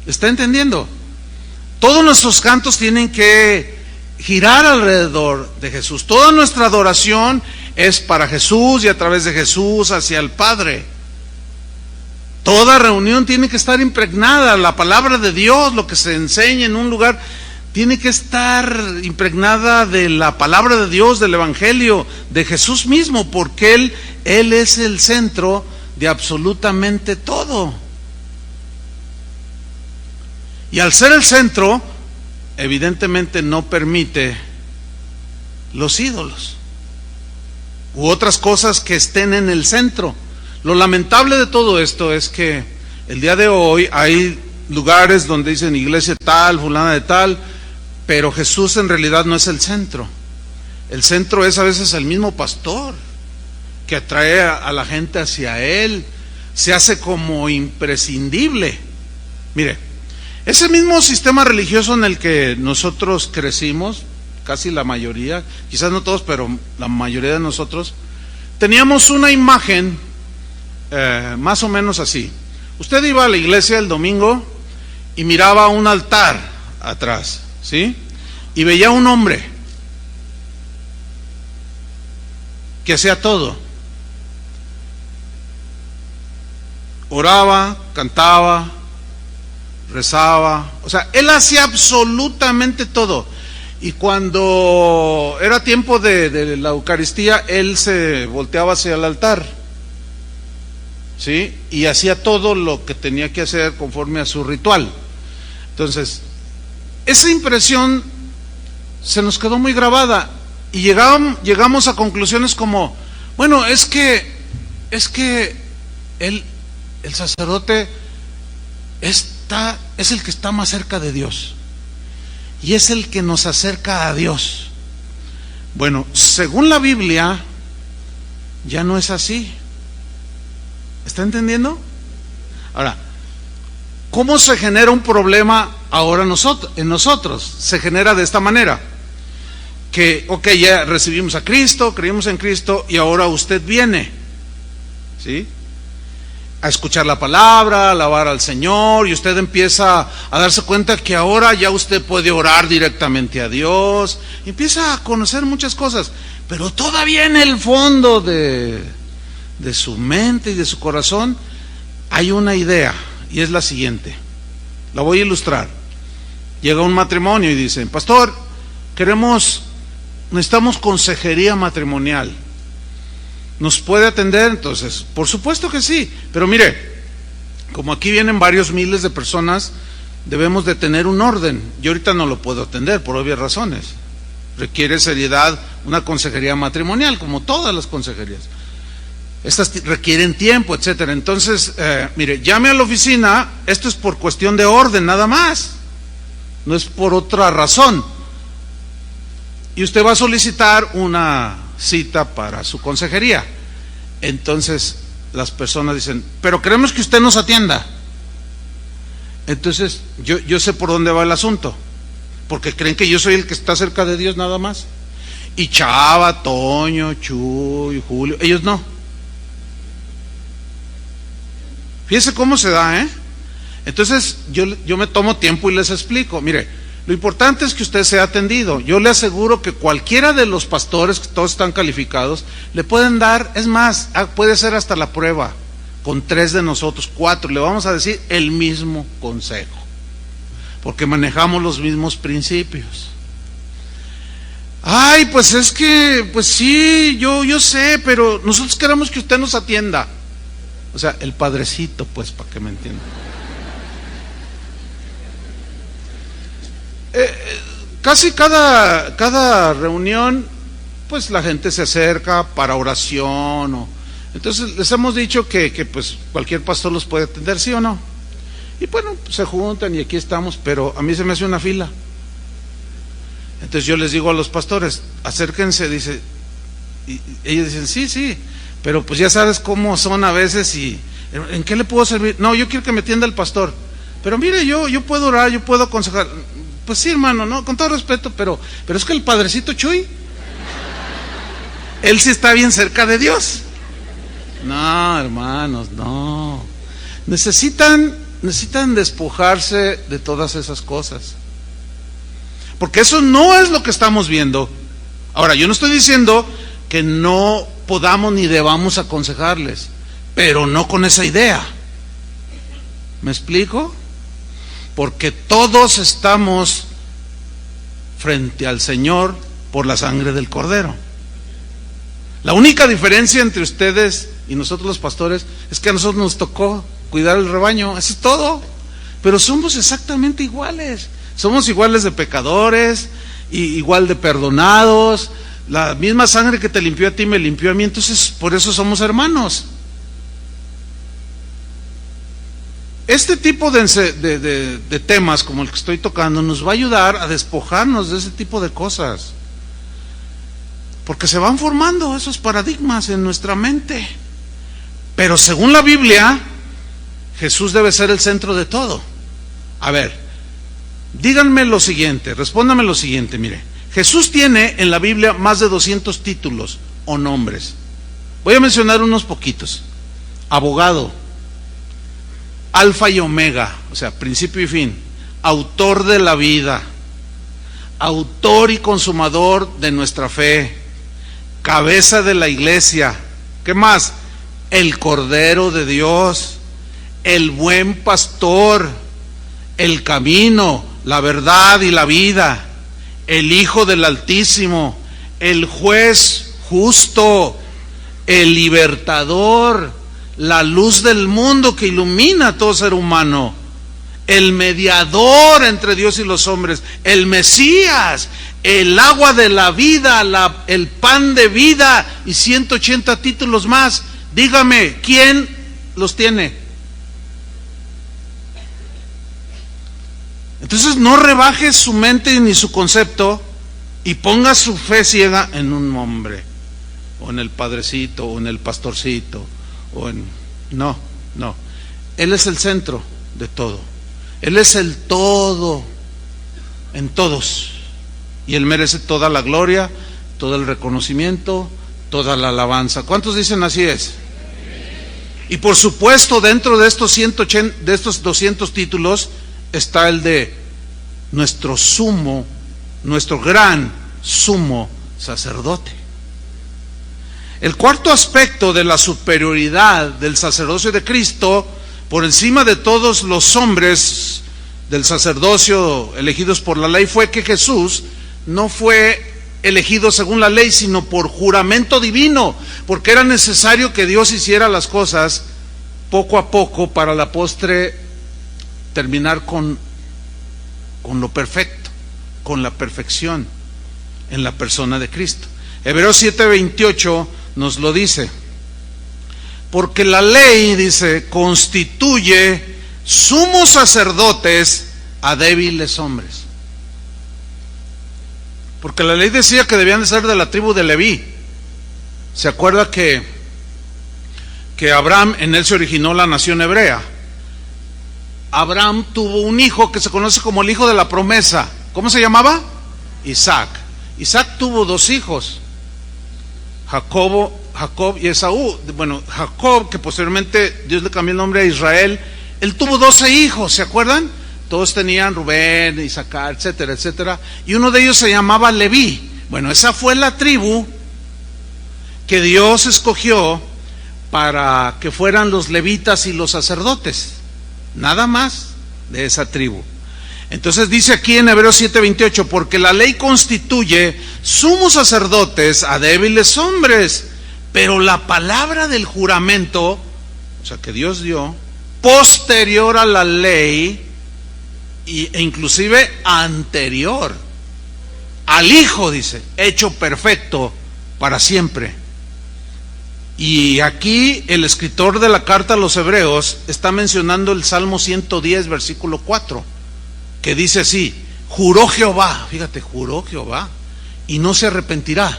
¿Está entendiendo? Todos nuestros cantos tienen que girar alrededor de Jesús. Toda nuestra adoración es para Jesús y a través de Jesús hacia el Padre. Toda reunión tiene que estar impregnada. La palabra de Dios, lo que se enseña en un lugar, tiene que estar impregnada de la palabra de Dios, del Evangelio, de Jesús mismo, porque Él es el centro de absolutamente todo. Y al ser el centro, evidentemente no permite los ídolos u otras cosas que estén en el centro. Lo lamentable de todo esto es que el día de hoy hay lugares donde dicen iglesia tal, fulana de tal, pero Jesús en realidad no es el centro. El centro es a veces el mismo pastor que atrae a la gente hacia Él, se hace como imprescindible. Mire, ese mismo sistema religioso en el que nosotros crecimos, casi la mayoría, quizás no todos, pero la mayoría de nosotros, teníamos una imagen más o menos así. Usted iba a la iglesia el domingo y miraba un altar atrás, ¿sí? Y veía un hombre que hacía todo. Oraba, cantaba, rezaba, o sea, él hacía absolutamente todo. Y cuando era tiempo de la Eucaristía, él se volteaba hacia el altar, ¿sí? Y hacía todo lo que tenía que hacer conforme a su ritual. Entonces, esa impresión se nos quedó muy grabada y llegamos a conclusiones como, bueno, es que el sacerdote es el que está más cerca de Dios y es el que nos acerca a Dios. Bueno, según la Biblia ya no es así. ¿Está entendiendo? Ahora, ¿cómo se genera un problema ahora en nosotros? Se genera de esta manera, que, ok, ya recibimos a Cristo, creímos en Cristo y ahora usted viene, ¿sí?, a escuchar la palabra, a alabar al Señor, y usted empieza a darse cuenta que ahora ya usted puede orar directamente a Dios, y empieza a conocer muchas cosas, pero todavía en el fondo de su mente y de su corazón hay una idea, y es la siguiente. La voy a ilustrar. Llega un matrimonio y dicen, pastor, necesitamos consejería matrimonial. ¿Nos puede atender? Entonces, por supuesto que sí, pero mire, como aquí vienen varios miles de personas, debemos de tener un orden. Yo ahorita no lo puedo atender por obvias razones. Requiere seriedad una consejería matrimonial, como todas las consejerías. Estas requieren tiempo, etcétera. Entonces, mire, llame a la oficina. Esto es por cuestión de orden, nada más. No es por otra razón. Y usted va a solicitar una cita para su consejería. Entonces las personas dicen, pero queremos que usted nos atienda. Entonces yo sé por dónde va el asunto, porque creen que yo soy el que está cerca de Dios nada más, y Chava, Toño, Chuy, Julio, ellos no. Fíjense cómo se da, Entonces yo me tomo tiempo y les explico. Mire, lo importante es que usted sea atendido. Yo le aseguro que cualquiera de los pastores, que todos están calificados, le pueden dar, es más, puede ser hasta la prueba, con 3 de nosotros, 4, le vamos a decir el mismo consejo, porque manejamos los mismos principios. Ay, pues es que, pues sí, yo sé, pero nosotros queremos que usted nos atienda. O sea, el padrecito, pues, para que me entiendan. Casi cada reunión, pues la gente se acerca para oración, entonces les hemos dicho que pues cualquier pastor los puede atender, ¿sí o no? Y bueno, pues, se juntan y aquí estamos, pero a mí se me hace una fila. Entonces yo les digo a los pastores, acérquense, dice, y ellos dicen, sí, pero pues ya sabes cómo son a veces, y ¿en qué le puedo servir? No, yo quiero que me atienda el pastor. Pero mire, yo puedo orar, yo puedo aconsejar. Pues sí, hermano, no, con todo respeto, pero es que el padrecito Chuy, él sí está bien cerca de Dios. No, hermanos, no. Necesitan despojarse de todas esas cosas, porque eso no es lo que estamos viendo. Ahora, yo no estoy diciendo que no podamos ni debamos aconsejarles, pero no con esa idea. ¿Me explico? Porque todos estamos frente al Señor por la sangre del Cordero. La única diferencia entre ustedes y nosotros los pastores es que a nosotros nos tocó cuidar el rebaño, eso es todo. Pero somos exactamente iguales. Somos iguales de pecadores, y igual de perdonados. La misma sangre que te limpió a ti me limpió a mí, entonces por eso somos hermanos. Este tipo de temas como el que estoy tocando nos va a ayudar a despojarnos de ese tipo de cosas, porque se van formando esos paradigmas en nuestra mente. Pero según la Biblia, Jesús debe ser el centro de todo. A ver, díganme lo siguiente, respóndame lo siguiente, mire. Jesús tiene en la Biblia más de 200 títulos o nombres. Voy a mencionar unos poquitos. Abogado, Alfa y Omega, o sea, principio y fin. Autor de la vida, autor y consumador de nuestra fe, cabeza de la iglesia. ¿Qué más? El Cordero de Dios, el buen pastor, el camino, la verdad y la vida, el Hijo del Altísimo, el juez justo, el libertador, la luz del mundo que ilumina a todo ser humano, el mediador entre Dios y los hombres, el Mesías, el agua de la vida, el pan de vida y 180 títulos más. Dígame, ¿quién los tiene? Entonces no rebaje su mente ni su concepto y ponga su fe ciega en un hombre, o en el padrecito, o en el pastorcito, o en... No. Él es el centro de todo. Él es el todo en todos. Y Él merece toda la gloria, todo el reconocimiento, toda la alabanza. ¿Cuántos dicen así es? Y por supuesto, dentro de estos 200 títulos está el de nuestro gran sumo sacerdote. El cuarto aspecto de la superioridad del sacerdocio de Cristo por encima de todos los hombres del sacerdocio elegidos por la ley fue que Jesús no fue elegido según la ley, sino por juramento divino, porque era necesario que Dios hiciera las cosas poco a poco para la postre terminar con lo perfecto, con la perfección en la persona de Cristo. Hebreos 7:28 nos lo dice, porque la ley, dice, constituye sumos sacerdotes a débiles hombres. Porque la ley decía que debían de ser de la tribu de Leví. ¿Se acuerda que Abraham, en él se originó la nación hebrea? Abraham tuvo un hijo que se conoce como el hijo de la promesa. ¿Cómo se llamaba? Isaac. Isaac tuvo dos hijos, Jacob y Esaú. Bueno, Jacob, que posteriormente Dios le cambió el nombre a Israel, él tuvo 12 hijos, ¿se acuerdan? Todos tenían Rubén, Isaacar, etcétera, etcétera. Y uno de ellos se llamaba Leví. Bueno, esa fue la tribu que Dios escogió para que fueran los levitas y los sacerdotes. Nada más de esa tribu. Entonces dice aquí en Hebreos 7:28, porque la ley constituye sumos sacerdotes a débiles hombres, pero la palabra del juramento, o sea, que Dios dio, posterior a la ley, e inclusive anterior al Hijo, dice, hecho perfecto para siempre. Y aquí el escritor de la carta a los Hebreos está mencionando el Salmo 110, versículo 4, que dice así: juró Jehová, fíjate, juró Jehová, y no se arrepentirá.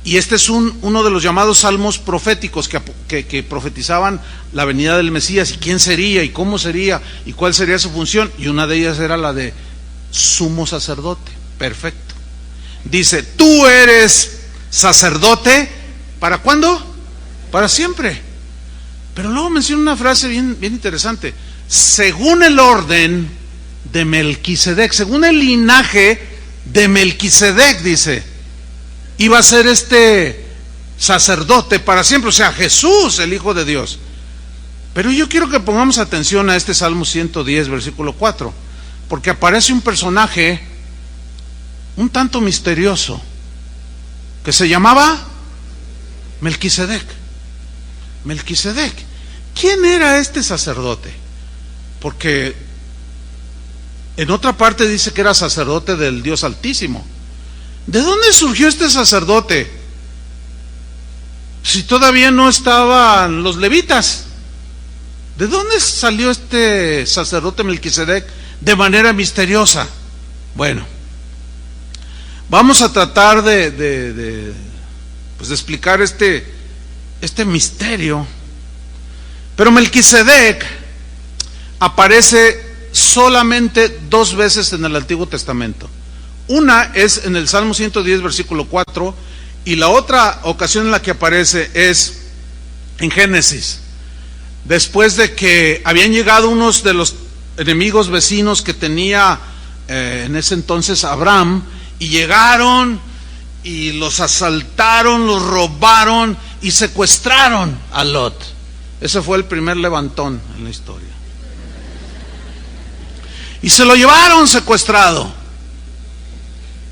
Y este es uno de los llamados salmos proféticos que profetizaban la venida del Mesías, y quién sería, y cómo sería, y cuál sería su función, y una de ellas era la de sumo sacerdote, perfecto. Dice, tú eres sacerdote, ¿para cuándo? Para siempre. Pero luego menciona una frase bien interesante: según el orden de Melquisedec, según el linaje de Melquisedec, dice, iba a ser este sacerdote para siempre, o sea, Jesús, el Hijo de Dios. Pero yo quiero que pongamos atención a este Salmo 110, versículo 4, porque aparece un personaje un tanto misterioso, que se llamaba Melquisedec. Melquisedec. ¿Quién era este sacerdote? Porque en otra parte dice que era sacerdote del Dios Altísimo. ¿De dónde surgió este sacerdote? Si todavía no estaban los levitas. ¿De dónde salió este sacerdote Melquisedec de manera misteriosa? Bueno, vamos a tratar de explicar este misterio. Pero Melquisedec aparece solamente 2 veces en el Antiguo Testamento. Una es en el Salmo 110, versículo 4, y la otra ocasión en la que aparece es en Génesis, después de que habían llegado unos de los enemigos vecinos que tenía en ese entonces Abraham, y llegaron y los asaltaron, los robaron y secuestraron a Lot. Ese fue el primer levantón en la historia. Y se lo llevaron secuestrado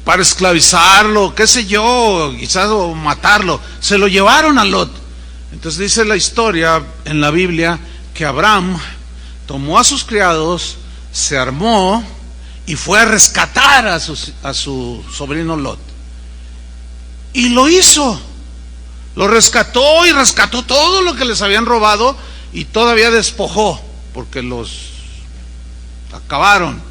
para esclavizarlo, qué sé yo, quizás o matarlo. Se lo llevaron a Lot. Entonces dice la historia en la Biblia que Abraham tomó a sus criados, se armó y fue a rescatar a su sobrino Lot. Y lo hizo. Lo rescató y rescató todo lo que les habían robado y todavía despojó, porque los acabaron,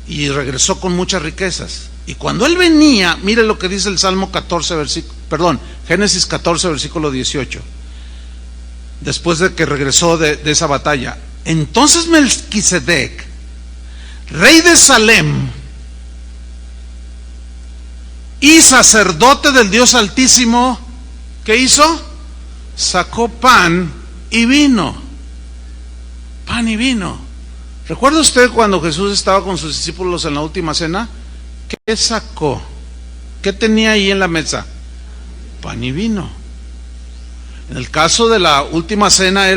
y regresó con muchas riquezas. Y cuando él venía, mire lo que dice el Salmo 14, Génesis 14, versículo 18, después de que regresó de esa batalla. Entonces Melquisedec, rey de Salem y sacerdote del Dios Altísimo, ¿qué hizo? Sacó pan y vino. Pan y vino. ¿Recuerda usted cuando Jesús estaba con sus discípulos en la última cena? ¿Qué sacó? ¿Qué tenía ahí en la mesa? Pan y vino. En el caso de la última cena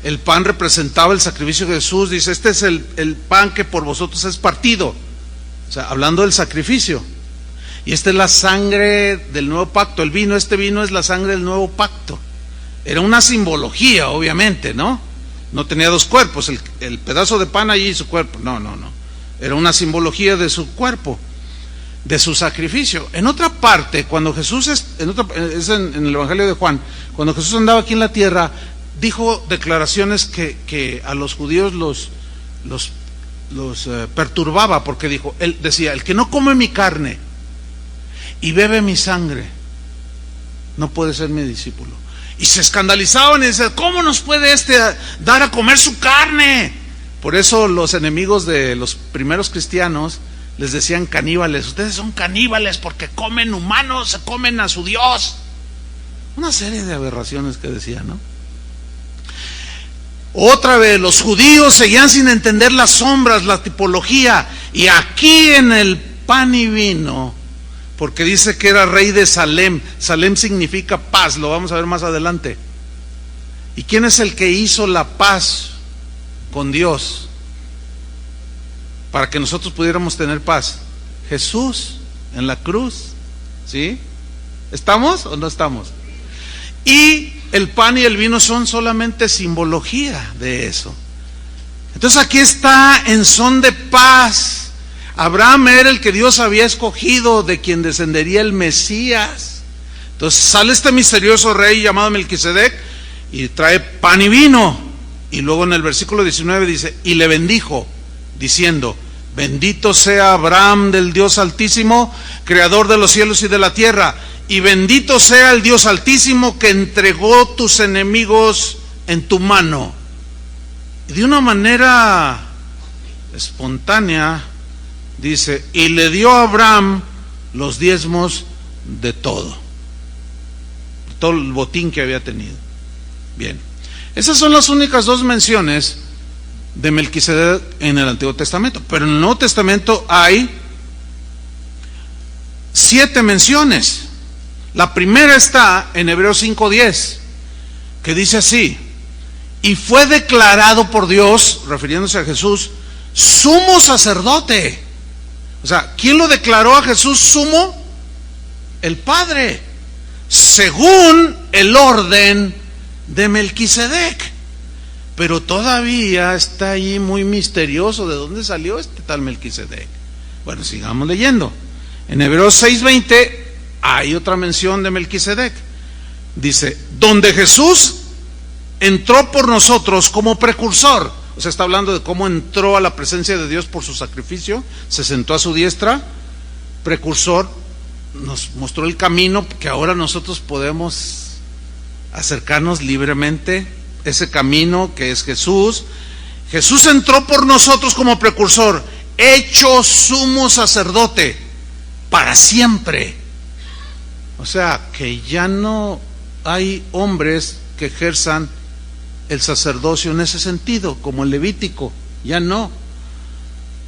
el pan representaba el sacrificio de Jesús. Dice, este es el pan que por vosotros es partido. O sea, hablando del sacrificio. Y esta es la sangre del nuevo pacto. Este vino es la sangre del nuevo pacto. Era una simbología, obviamente, ¿no? No tenía 2 cuerpos, el pedazo de pan allí y su cuerpo. No. Era una simbología de su cuerpo, de su sacrificio. En otra parte, cuando Jesús, en el Evangelio de Juan, cuando Jesús andaba aquí en la tierra, dijo declaraciones que a los judíos los perturbaba, porque él decía, el que no come mi carne y bebe mi sangre no puede ser mi discípulo. Y se escandalizaban y decían, ¿cómo nos puede dar a comer su carne? Por eso los enemigos de los primeros cristianos les decían caníbales. Ustedes son caníbales porque comen humanos, se comen a su Dios. Una serie de aberraciones que decían, ¿no? Otra vez, los judíos seguían sin entender las sombras, la tipología. Y aquí en el pan y vino, porque dice que era rey de Salem. Salem significa paz, lo vamos a ver más adelante. ¿Y quién es el que hizo la paz con Dios para que nosotros pudiéramos tener paz? Jesús en la cruz, ¿sí? ¿Estamos o no estamos? Y el pan y el vino son solamente simbología de eso. Entonces aquí está en son de paz. Abraham era el que Dios había escogido, de quien descendería el Mesías. Entonces sale este misterioso rey llamado Melquisedec y trae pan y vino. Y luego en el versículo 19 dice, y le bendijo, diciendo, bendito sea Abraham del Dios Altísimo, creador de los cielos y de la tierra, y bendito sea el Dios Altísimo que entregó tus enemigos en tu mano. Y de una manera espontánea dice, y le dio a Abraham los diezmos de todo el botín que había tenido. Bien, esas son las únicas 2 menciones de Melquisedec en el Antiguo Testamento, pero en el Nuevo Testamento hay 7 menciones. La primera está en Hebreos 5:10, que dice así, y fue declarado por Dios, refiriéndose a Jesús, sumo sacerdote. O sea, ¿quién lo declaró a Jesús sumo? El Padre, según el orden de Melquisedec. Pero todavía está ahí muy misterioso de dónde salió este tal Melquisedec. Bueno, sigamos leyendo. En Hebreos 6:20 hay otra mención de Melquisedec. Dice, donde Jesús entró por nosotros como precursor. O sea, está hablando de cómo entró a la presencia de Dios por su sacrificio, se sentó a su diestra, precursor, nos mostró el camino que ahora nosotros podemos acercarnos libremente, ese camino que es Jesús. Jesús entró por nosotros como precursor, hecho sumo sacerdote para siempre. O sea, que ya no hay hombres que ejerzan el sacerdocio en ese sentido, como el Levítico, ya no.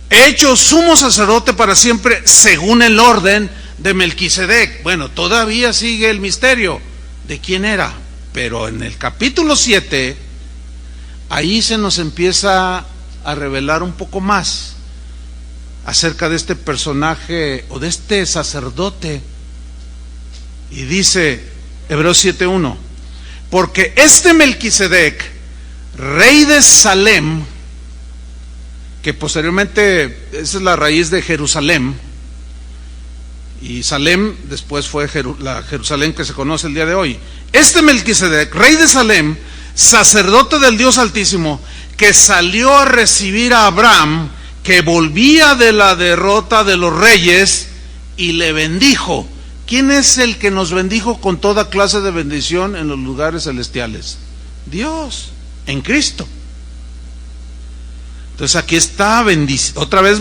Hecho sumo sacerdote para siempre según el orden de Melquisedec. Bueno, todavía sigue el misterio de quién era, pero en el capítulo 7 ahí se nos empieza a revelar un poco más acerca de este personaje o de este sacerdote. Y dice Hebreos 7:1, porque este Melquisedec, rey de Salem, que posteriormente esa es la raíz de Jerusalén, y Salem después fue la Jerusalén que se conoce el día de hoy. Este Melquisedec, rey de Salem, sacerdote del Dios Altísimo, que salió a recibir a Abraham, que volvía de la derrota de los reyes, y le bendijo. ¿Quién es el que nos bendijo con toda clase de bendición en los lugares celestiales? Dios, en Cristo. Entonces aquí está, otra vez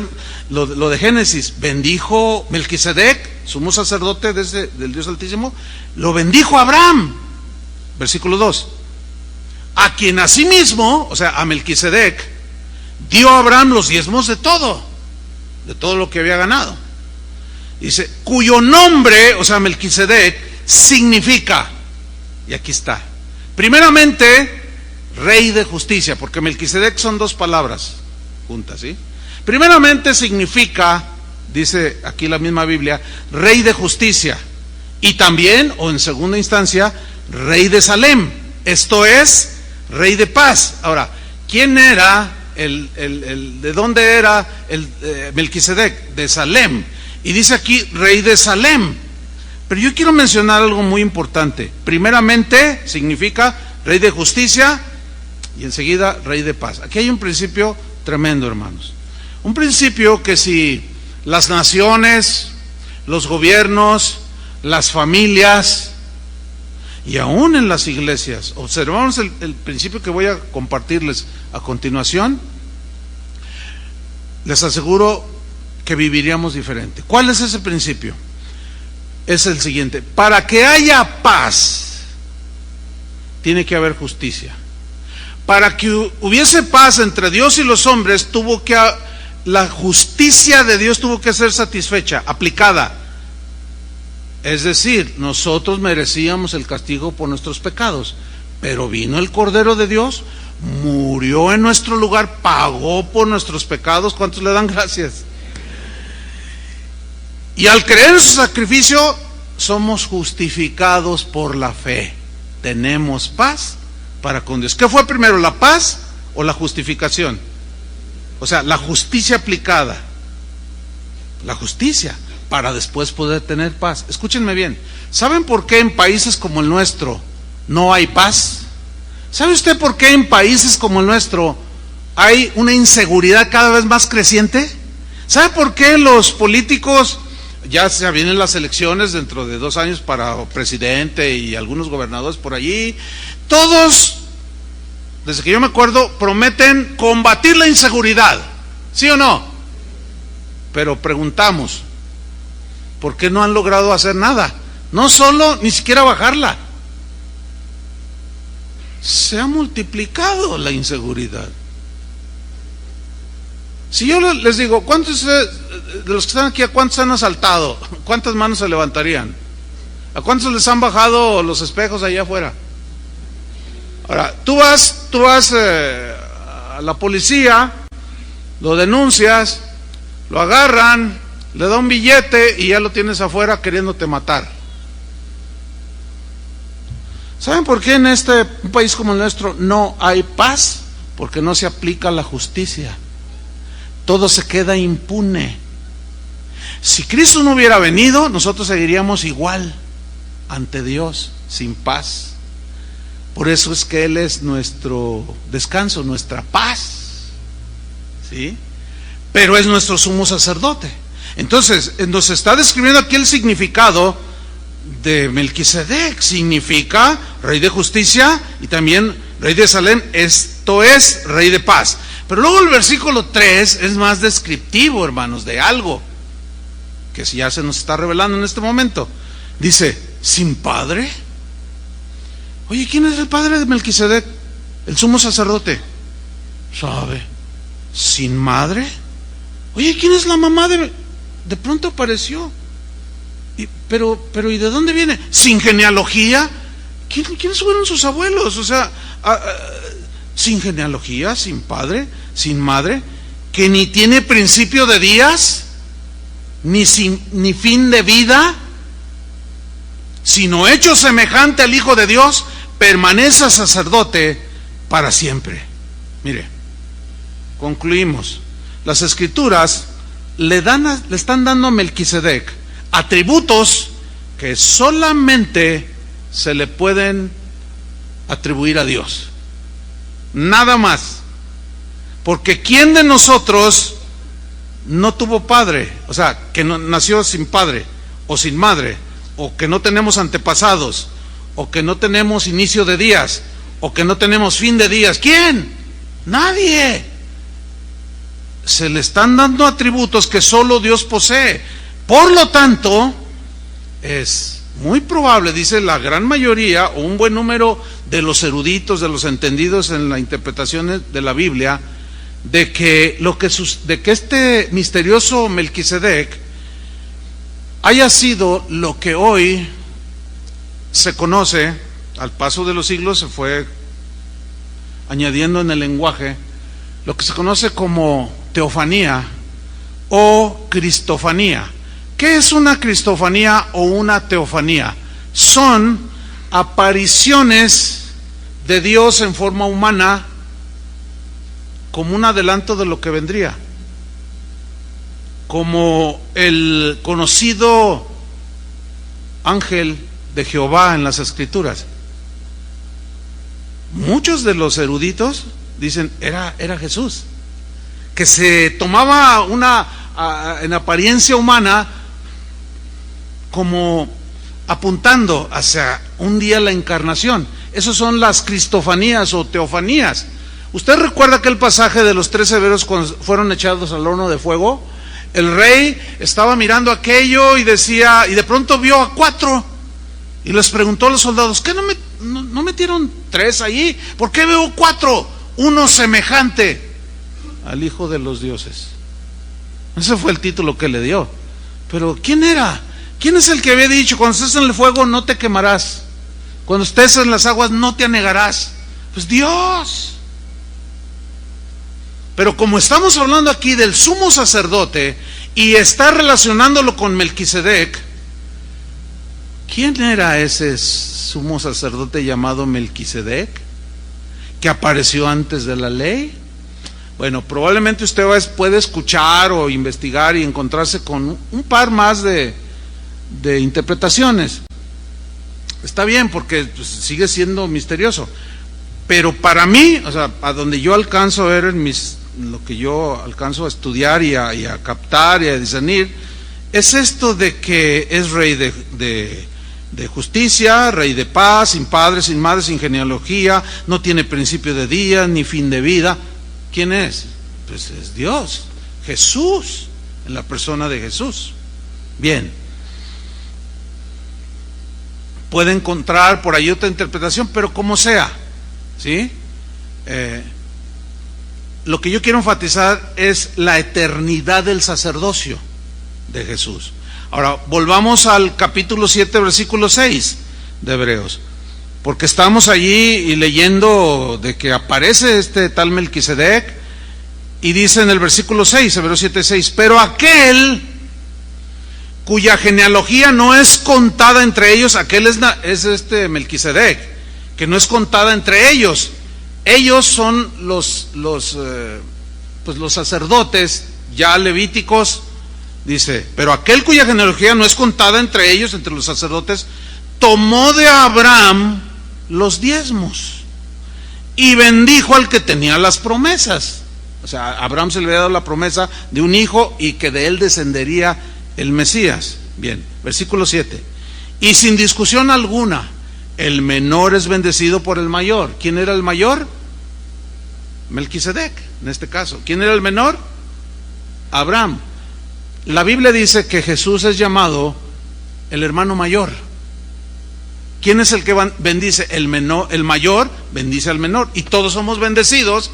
lo de Génesis, bendijo Melquisedec, sumo sacerdote del Dios Altísimo, lo bendijo a Abraham, versículo 2, a quien asimismo, o sea, a Melquisedec, dio a Abraham los diezmos de todo lo que había ganado. Dice, cuyo nombre, o sea, Melquisedec, significa, y aquí está, primeramente, rey de justicia, porque Melquisedec son dos palabras juntas, ¿sí? Primeramente significa, dice aquí la misma Biblia, rey de justicia, y también, o en segunda instancia, rey de Salem, esto es, rey de paz. Ahora, ¿quién era de dónde era Melquisedec? De Salem. Y dice aquí, rey de Salem. Pero yo quiero mencionar algo muy importante. Primeramente, significa rey de justicia, y enseguida, rey de paz. Aquí hay un principio tremendo, hermanos. Un principio que si las naciones, los gobiernos, las familias, y aún en las iglesias, observamos el principio que voy a compartirles a continuación, les aseguro que viviríamos diferente. ¿Cuál es ese principio? Es el siguiente: para que haya paz, tiene que haber justicia. Para que hubiese paz entre Dios y los hombres, la justicia de Dios tuvo que ser satisfecha, aplicada. Es decir, nosotros merecíamos el castigo por nuestros pecados, pero vino el Cordero de Dios, murió en nuestro lugar, pagó por nuestros pecados. ¿Cuántos le dan gracias? Y al creer en su sacrificio, somos justificados por la fe. Tenemos paz para con Dios. ¿Qué fue primero, la paz o la justificación? O sea, la justicia aplicada. La justicia, para después poder tener paz. Escúchenme bien. ¿Saben por qué en países como el nuestro no hay paz? ¿Sabe usted por qué en países como el nuestro hay una inseguridad cada vez más creciente? ¿Sabe por qué los políticos, ya se vienen las elecciones dentro de 2 años para presidente y algunos gobernadores por allí, todos, desde que yo me acuerdo, prometen combatir la inseguridad? ¿Sí o no? Pero preguntamos, ¿por qué no han logrado hacer nada? No solo, ni siquiera bajarla. Se ha multiplicado la inseguridad. Si yo les digo, ¿cuántos de los que están aquí, a cuántos han asaltado? ¿Cuántas manos se levantarían? ¿A cuántos les han bajado los espejos allá afuera? Ahora, tú vas a la policía, lo denuncias, lo agarran, le da un billete y ya lo tienes afuera queriéndote matar. ¿Saben por qué en un país como el nuestro no hay paz? Porque no se aplica la justicia. Todo se queda impune. Si Cristo no hubiera venido, nosotros seguiríamos igual ante Dios, sin paz. Por eso es que Él es nuestro descanso, nuestra paz, ¿sí? Pero es nuestro sumo sacerdote. Entonces, nos está describiendo aquí el significado de Melquisedec. Significa rey de justicia y también rey de Salem, esto es rey de paz. Pero luego el versículo 3 es más descriptivo, hermanos, de algo que ya se nos está revelando en este momento. Dice, ¿sin padre? Oye, ¿quién es el padre de Melquisedec? El sumo sacerdote. ¿Sabe? ¿Sin madre? Oye, ¿quién es la mamá de pronto apareció? Pero ¿y de dónde viene? ¿Sin genealogía? ¿Quiénes fueron sus abuelos? O sea, sin genealogía, sin padre, sin madre, que ni tiene principio de días, ni fin de vida, sino hecho semejante al Hijo de Dios, permanece sacerdote para siempre. Mire, concluimos. Las Escrituras le están dando a Melquisedec atributos que solamente se le pueden atribuir a Dios. Nada más. Porque ¿quién de nosotros no tuvo padre? O sea, que no, nació sin padre o sin madre, o que no tenemos antepasados, o que no tenemos inicio de días, o que no tenemos fin de días. ¿Quién? Nadie. Se le están dando atributos que solo Dios posee. Por lo tanto, es muy probable, dice la gran mayoría o un buen número de los eruditos, de los entendidos en la interpretación de la Biblia, de que este misterioso Melquisedec haya sido lo que hoy se conoce, al paso de los siglos se fue añadiendo en el lenguaje, lo que se conoce como teofanía o cristofanía. ¿Qué es una cristofanía o una teofanía? Son apariciones de Dios en forma humana como un adelanto de lo que vendría, como el conocido ángel de Jehová en las Escrituras. Muchos de los eruditos dicen era Jesús, que se tomaba en apariencia humana como apuntando hacia un día la encarnación. Esas son las cristofanías o teofanías. ¿Usted recuerda aquel pasaje de los 3 hebreos cuando fueron echados al horno de fuego? El rey estaba mirando aquello y decía, y de pronto vio a 4 y les preguntó a los soldados, ¿qué no metieron 3 allí? ¿Por qué veo 4? Uno semejante al Hijo de los dioses. Ese fue el título que le dio. Pero ¿quién era? ¿Quién es el que había dicho, cuando estés en el fuego no te quemarás, cuando estés en las aguas no te anegarás? Pues Dios. Pero como estamos hablando aquí del sumo sacerdote y está relacionándolo con Melquisedec, ¿quién era ese sumo sacerdote llamado Melquisedec que apareció antes de la ley? Bueno, probablemente usted puede escuchar o investigar y encontrarse con un par más de interpretaciones. Está bien, porque pues, sigue siendo misterioso. Pero para mí, o sea, a donde yo alcanzo a ver lo que yo alcanzo a estudiar y a captar y a discernir, es esto de que es rey de justicia, rey de paz, sin padre, sin madre, sin genealogía, no tiene principio de día ni fin de vida. ¿Quién es? Pues es Dios, Jesús, en la persona de Jesús. Bien, puede encontrar por ahí otra interpretación, pero como sea, ¿sí? Lo que yo quiero enfatizar es la eternidad del sacerdocio de Jesús. Ahora, volvamos al capítulo 7, versículo 6 de Hebreos, porque estamos allí y leyendo de que aparece este tal Melquisedec, y dice en el versículo 6, Hebreos 7:6, pero aquel cuya genealogía no es contada entre ellos, aquel es Melquisedec, que no es contada entre ellos. Ellos son los sacerdotes ya levíticos, dice, pero aquel cuya genealogía no es contada entre ellos, entre los sacerdotes, tomó de Abraham los diezmos y bendijo al que tenía las promesas. O sea, a Abraham se le había dado la promesa de un hijo y que de él descendería el Mesías. Bien, versículo 7. Y sin discusión alguna, el menor es bendecido por el mayor. ¿Quién era el mayor? Melquisedec, en este caso. ¿Quién era el menor? Abraham. La Biblia dice que Jesús es llamado el hermano mayor. ¿Quién es el que bendice? El mayor bendice al menor. Y todos somos bendecidos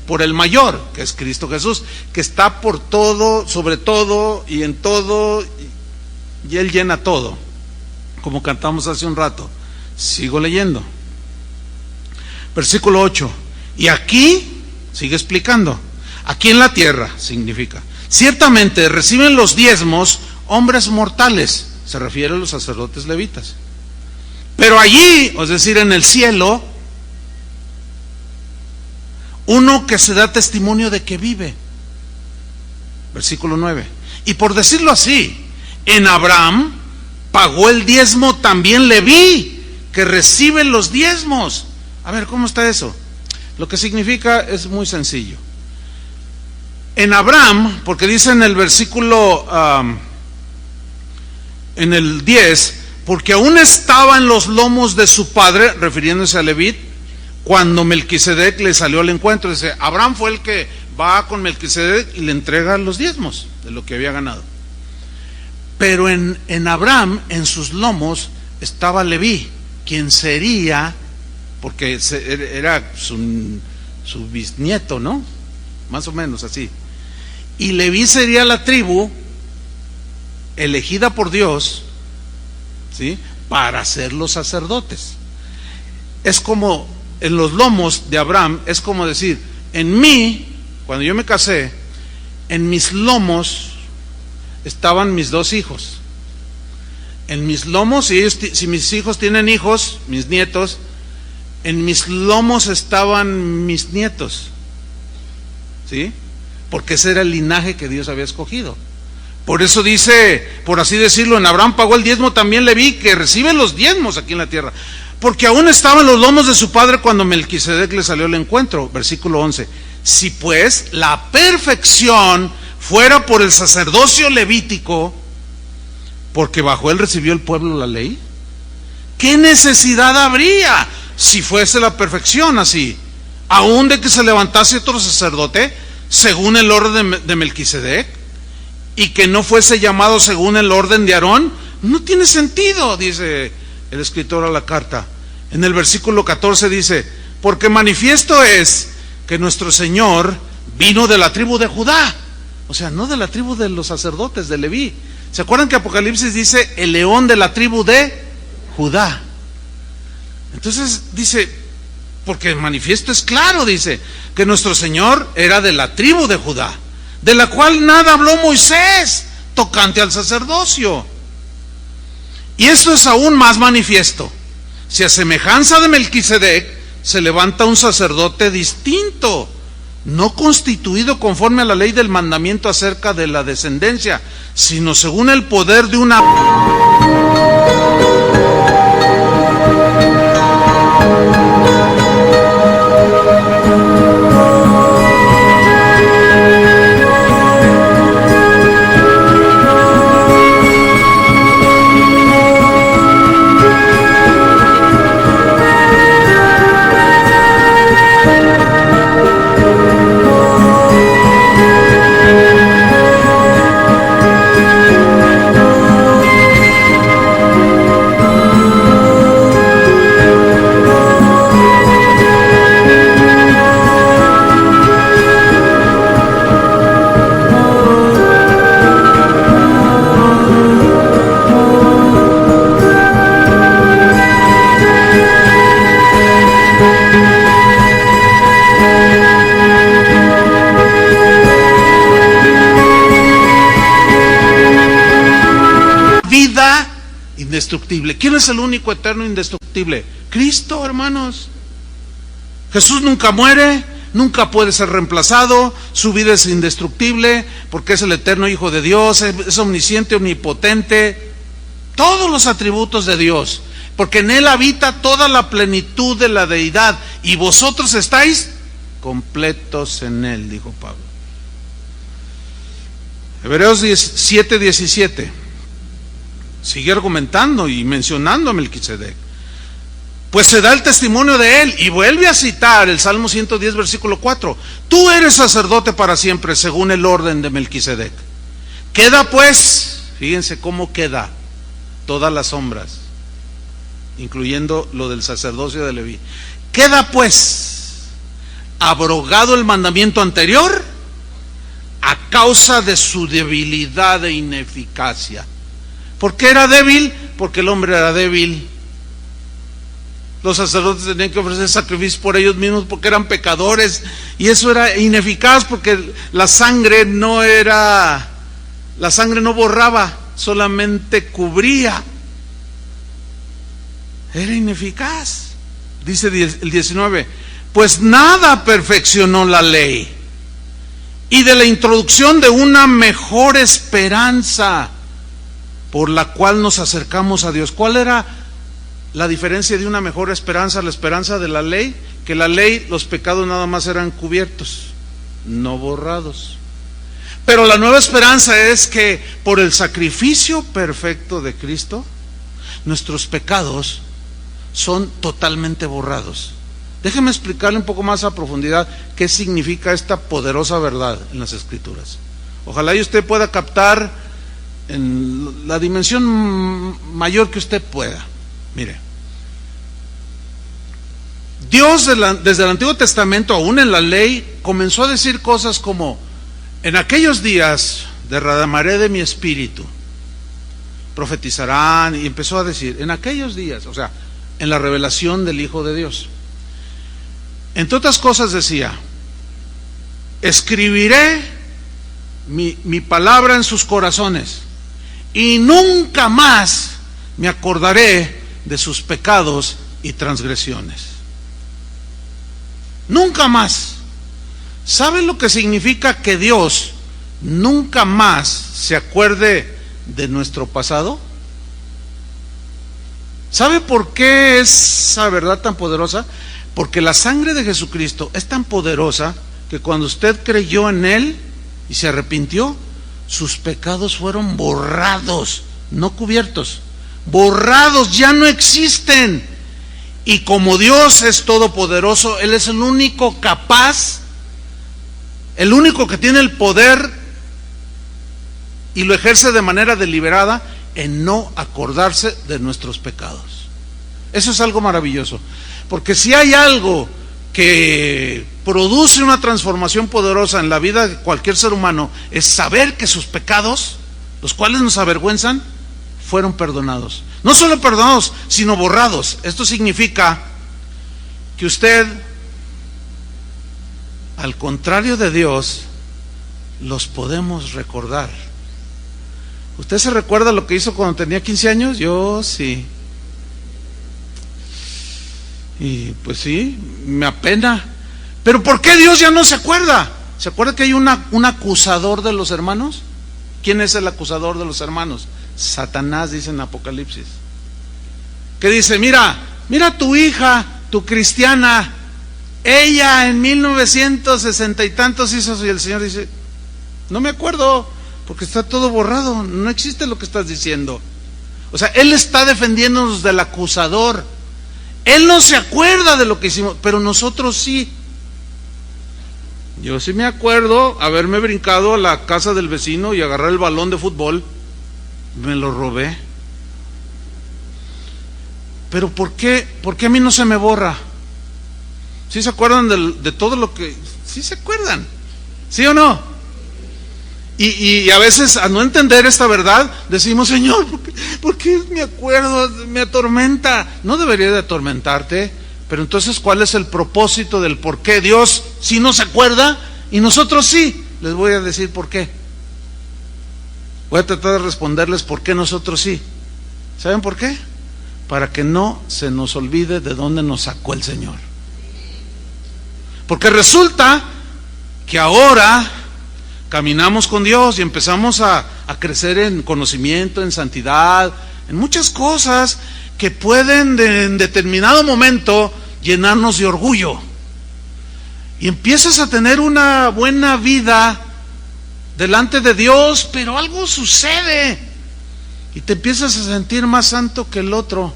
por el mayor, que es Cristo Jesús, que está por todo, sobre todo y en todo, y Él llena todo, como cantamos hace un rato. Sigo leyendo. Versículo 8. Y aquí, sigue explicando, aquí en la tierra significa, ciertamente reciben los diezmos hombres mortales, se refiere a los sacerdotes levitas. Pero allí, es decir, en el cielo, uno que se da testimonio de que vive. Versículo 9. Y por decirlo así, en Abraham pagó el diezmo también Leví, que recibe los diezmos. A ver, ¿cómo está eso? Lo que significa es muy sencillo. En Abraham, porque dice en el versículo, en el 10, porque aún estaba en los lomos de su padre, refiriéndose a Leví, cuando Melquisedec le salió al encuentro. Dice, Abraham fue el que va con Melquisedec y le entrega los diezmos de lo que había ganado. Pero en Abraham, en sus lomos, estaba Leví, quien sería, porque era su bisnieto, ¿no? Más o menos así. Y Leví sería la tribu elegida por Dios, ¿sí?, para ser los sacerdotes. Es como en los lomos de Abraham, es como decir, en mí, cuando yo me casé, en mis lomos estaban mis dos hijos. En mis lomos, si mis hijos tienen hijos, mis nietos, en mis lomos estaban mis nietos, ¿sí? Porque ese era el linaje que Dios había escogido. Por eso dice, por así decirlo, en Abraham pagó el diezmo también Leví, que recibe los diezmos aquí en la tierra, porque aún estaba en los lomos de su padre cuando Melquisedec le salió al encuentro. Versículo 11. Si pues la perfección fuera por el sacerdocio levítico, porque bajo él recibió el pueblo la ley, ¿qué necesidad habría si fuese la perfección así, aún de que se levantase otro sacerdote según el orden de Melquisedec, y que no fuese llamado según el orden de Aarón? No tiene sentido, dice el escritor a la carta. En el versículo 14 dice, porque manifiesto es que nuestro Señor vino de la tribu de Judá, o sea, no de la tribu de los sacerdotes de Leví. ¿Se acuerdan que Apocalipsis dice el león de la tribu de Judá? Entonces dice, porque manifiesto es claro, dice, que nuestro Señor era de la tribu de Judá, de la cual nada habló Moisés tocante al sacerdocio. Y esto es aún más manifiesto, si a semejanza de Melquisedec se levanta un sacerdote distinto, no constituido conforme a la ley del mandamiento acerca de la descendencia, sino según el poder de una... indestructible. ¿Quién es el único eterno indestructible? Cristo, hermanos. Jesús nunca muere, nunca puede ser reemplazado, su vida es indestructible porque es el eterno Hijo de Dios, es omnisciente, omnipotente, todos los atributos de Dios, porque en Él habita toda la plenitud de la deidad y vosotros estáis completos en Él, dijo Pablo. Hebreos 7:17 sigue argumentando y mencionando a Melquisedec. Pues se da el testimonio de él y vuelve a citar el Salmo 110 versículo 4. Tú eres sacerdote para siempre según el orden de Melquisedec. Queda pues, fíjense cómo queda todas las sombras, incluyendo lo del sacerdocio de Leví. Queda pues abrogado el mandamiento anterior a causa de su debilidad e ineficacia. ¿Por qué era débil? Porque el hombre era débil. Los sacerdotes tenían que ofrecer sacrificios por ellos mismos porque eran pecadores y eso era ineficaz porque la sangre no borraba, solamente cubría. Era ineficaz. Dice el 19, pues nada perfeccionó la ley y de la introducción de una mejor esperanza por la cual nos acercamos a Dios. ¿Cuál era la diferencia de una mejor esperanza, la esperanza de la ley? Que la ley, los pecados nada más eran cubiertos, no borrados. Pero la nueva esperanza es que por el sacrificio perfecto de Cristo, nuestros pecados son totalmente borrados. Déjeme explicarle un poco más a profundidad qué significa esta poderosa verdad en las Escrituras. Ojalá y usted pueda captar en la dimensión mayor que usted pueda. Mire, Dios desde el Antiguo Testamento, aún en la ley, comenzó a decir cosas como: en aquellos días derramaré de mi espíritu, profetizarán, y empezó a decir, en aquellos días, o sea, en la revelación del Hijo de Dios. Entre otras cosas decía, escribiré mi palabra en sus corazones y nunca más me acordaré de sus pecados y transgresiones. Nunca más. ¿Saben lo que significa que Dios nunca más se acuerde de nuestro pasado? ¿Sabe por qué es esa verdad tan poderosa? Porque la sangre de Jesucristo es tan poderosa que cuando usted creyó en Él y se arrepintió, sus pecados fueron borrados, no cubiertos, borrados, ya no existen. Y como Dios es todopoderoso, Él es el único capaz, el único que tiene el poder y lo ejerce de manera deliberada en no acordarse de nuestros pecados. Eso es algo maravilloso, porque si hay algo que produce una transformación poderosa en la vida de cualquier ser humano, es saber que sus pecados, los cuales nos avergüenzan, fueron perdonados. No solo perdonados, sino borrados. Esto significa que usted, al contrario de Dios, los podemos recordar. ¿Usted se recuerda lo que hizo cuando tenía 15 años? Yo sí. Y pues sí, me apena. Pero ¿por qué Dios ya no se acuerda? ¿Se acuerda que hay un acusador de los hermanos? ¿Quién es el acusador de los hermanos? Satanás, dice en Apocalipsis. Que dice, mira tu hija, tu cristiana, ella en 1960 y tantos hizo, y el Señor dice, no me acuerdo, porque está todo borrado, no existe lo que estás diciendo. O sea, Él está defendiéndonos del acusador. Él no se acuerda de lo que hicimos, pero nosotros sí. Yo sí me acuerdo haberme brincado a la casa del vecino y agarrar el balón de fútbol. Me lo robé. Pero ¿por qué a mí no se me borra? ¿Sí se acuerdan de todo lo que... ¿Sí se acuerdan? ¿Sí o no? Y a veces, a no entender esta verdad, decimos, Señor, ¿por qué me acuerdo? Me atormenta. No debería de atormentarte, pero entonces, ¿cuál es el propósito del por qué Dios sí no se acuerda y nosotros sí? Les voy a decir por qué. Voy a tratar de responderles por qué nosotros sí. ¿Saben por qué? Para que no se nos olvide de dónde nos sacó el Señor. Porque resulta que ahora caminamos con Dios y empezamos a crecer en conocimiento, en santidad, en muchas cosas que pueden en determinado momento llenarnos de orgullo. Y empiezas a tener una buena vida delante de Dios, pero algo sucede y te empiezas a sentir más santo que el otro.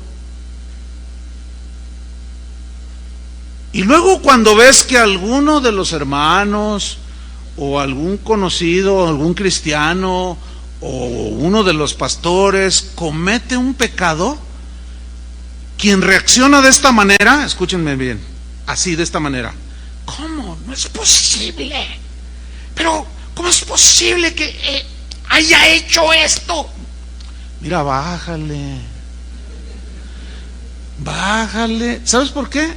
Y luego cuando ves que alguno de los hermanos o algún conocido, algún cristiano o uno de los pastores comete un pecado, quien reacciona de esta manera, escúchenme bien, así de esta manera: ¿cómo? No es posible. Pero ¿cómo es posible que haya hecho esto? Mira, bájale. ¿Sabes por qué?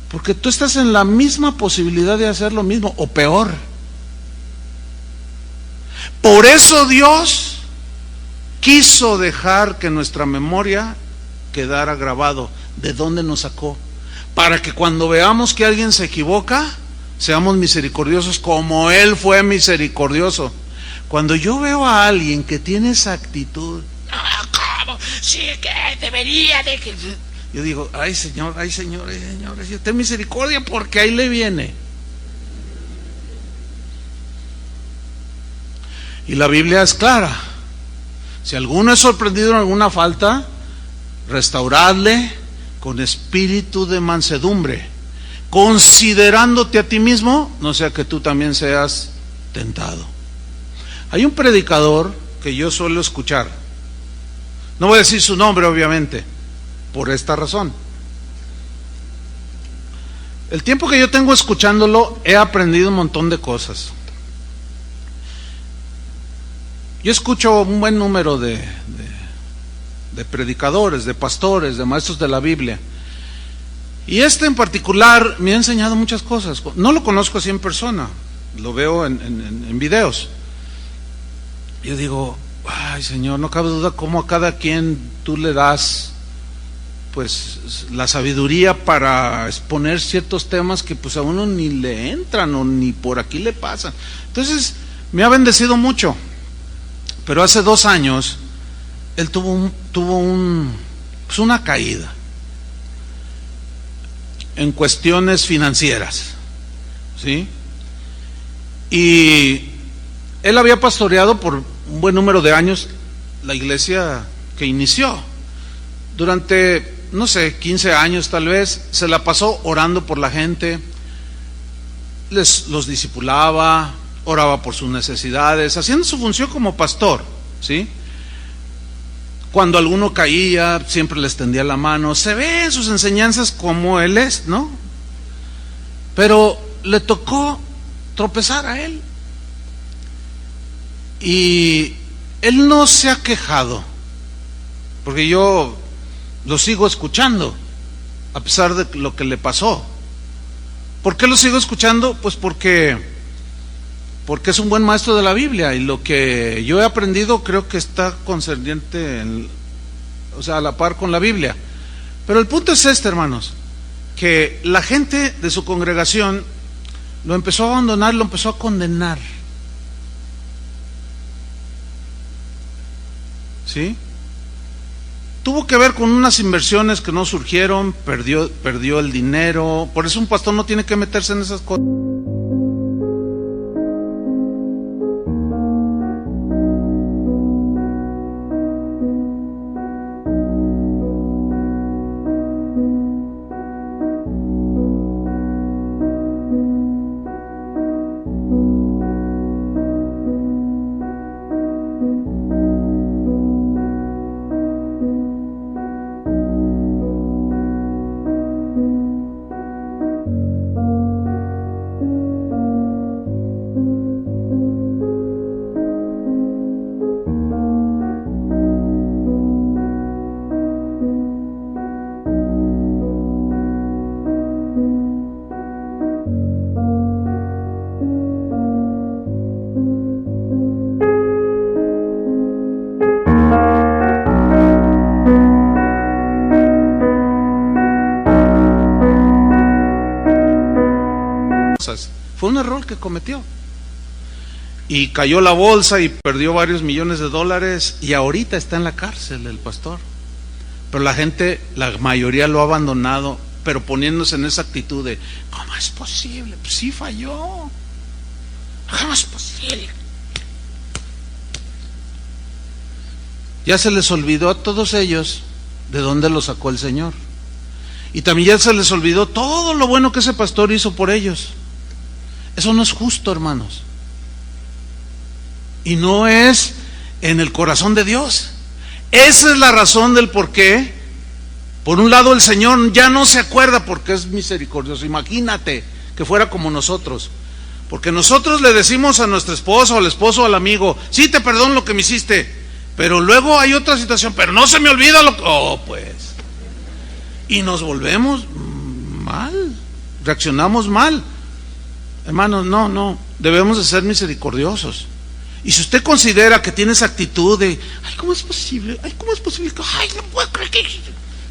Porque tú estás en la misma posibilidad de hacer lo mismo o peor. Por eso Dios quiso dejar que nuestra memoria quedara grabado de dónde nos sacó, para que cuando veamos que alguien se equivoca, seamos misericordiosos como Él fue misericordioso. Cuando yo veo a alguien que tiene esa actitud, ¿cómo? Sí, que debería de que... Yo digo, ay Señor, ten misericordia, porque ahí le viene. Y la Biblia es clara: si alguno es sorprendido en alguna falta, restauradle con espíritu de mansedumbre, considerándote a ti mismo, no sea que tú también seas tentado. Hay un predicador que yo suelo escuchar, no voy a decir su nombre obviamente, por esta razón. El tiempo que yo tengo escuchándolo, he aprendido un montón de cosas. Yo escucho un buen número de predicadores, de pastores, de maestros de la Biblia, y este en particular me ha enseñado muchas cosas. No lo conozco así en persona, lo veo en videos. Yo digo, ay Señor, no cabe duda cómo a cada quien tú le das pues la sabiduría para exponer ciertos temas que pues a uno ni le entran o ni por aquí le pasan. Entonces me ha bendecido mucho. Pero hace 2 años él tuvo una caída en cuestiones financieras, ¿sí? Y él había pastoreado por un buen número de años la iglesia que inició. Durante, no sé, 15 años tal vez, se la pasó orando por la gente, los discipulaba, oraba por sus necesidades, haciendo su función como pastor, ¿sí? Cuando alguno caía, siempre les tendía la mano. Se ve en sus enseñanzas como él es, ¿no? Pero le tocó tropezar a él. Y él no se ha quejado, porque yo lo sigo escuchando, a pesar de lo que le pasó. ¿Por qué lo sigo escuchando? Pues porque es un buen maestro de la Biblia, y lo que yo he aprendido creo que está concerniente, a la par con la Biblia. Pero el punto es este, hermanos, que la gente de su congregación lo empezó a abandonar, lo empezó a condenar, ¿sí? Tuvo que ver con unas inversiones que no surgieron, perdió el dinero. Por eso un pastor no tiene que meterse en esas cosas. cosas. Fue un error que cometió. Y cayó la bolsa y perdió varios millones de dólares y ahorita está en la cárcel el pastor. Pero la gente, la mayoría lo ha abandonado, pero poniéndose en esa actitud de, ¿cómo es posible? Pues sí falló. ¿Cómo es posible? Ya se les olvidó a todos ellos de dónde lo sacó el Señor. Y también ya se les olvidó todo lo bueno que ese pastor hizo por ellos. Eso no es justo, hermanos. Y no es en el corazón de Dios. Esa es la razón del por qué. Por un lado, el Señor ya no se acuerda porque es misericordioso. Imagínate que fuera como nosotros. Porque nosotros le decimos a nuestra esposa o al esposo o al amigo, sí, te perdono lo que me hiciste. Pero luego hay otra situación, pero no se me olvida lo que... Oh, pues. Y nos volvemos mal. Reaccionamos mal. Hermanos, no. Debemos de ser misericordiosos. Y si usted considera que tiene esa actitud de, ay, ¿cómo es posible? Ay, ¿cómo es posible? Ay, no puedo creer que...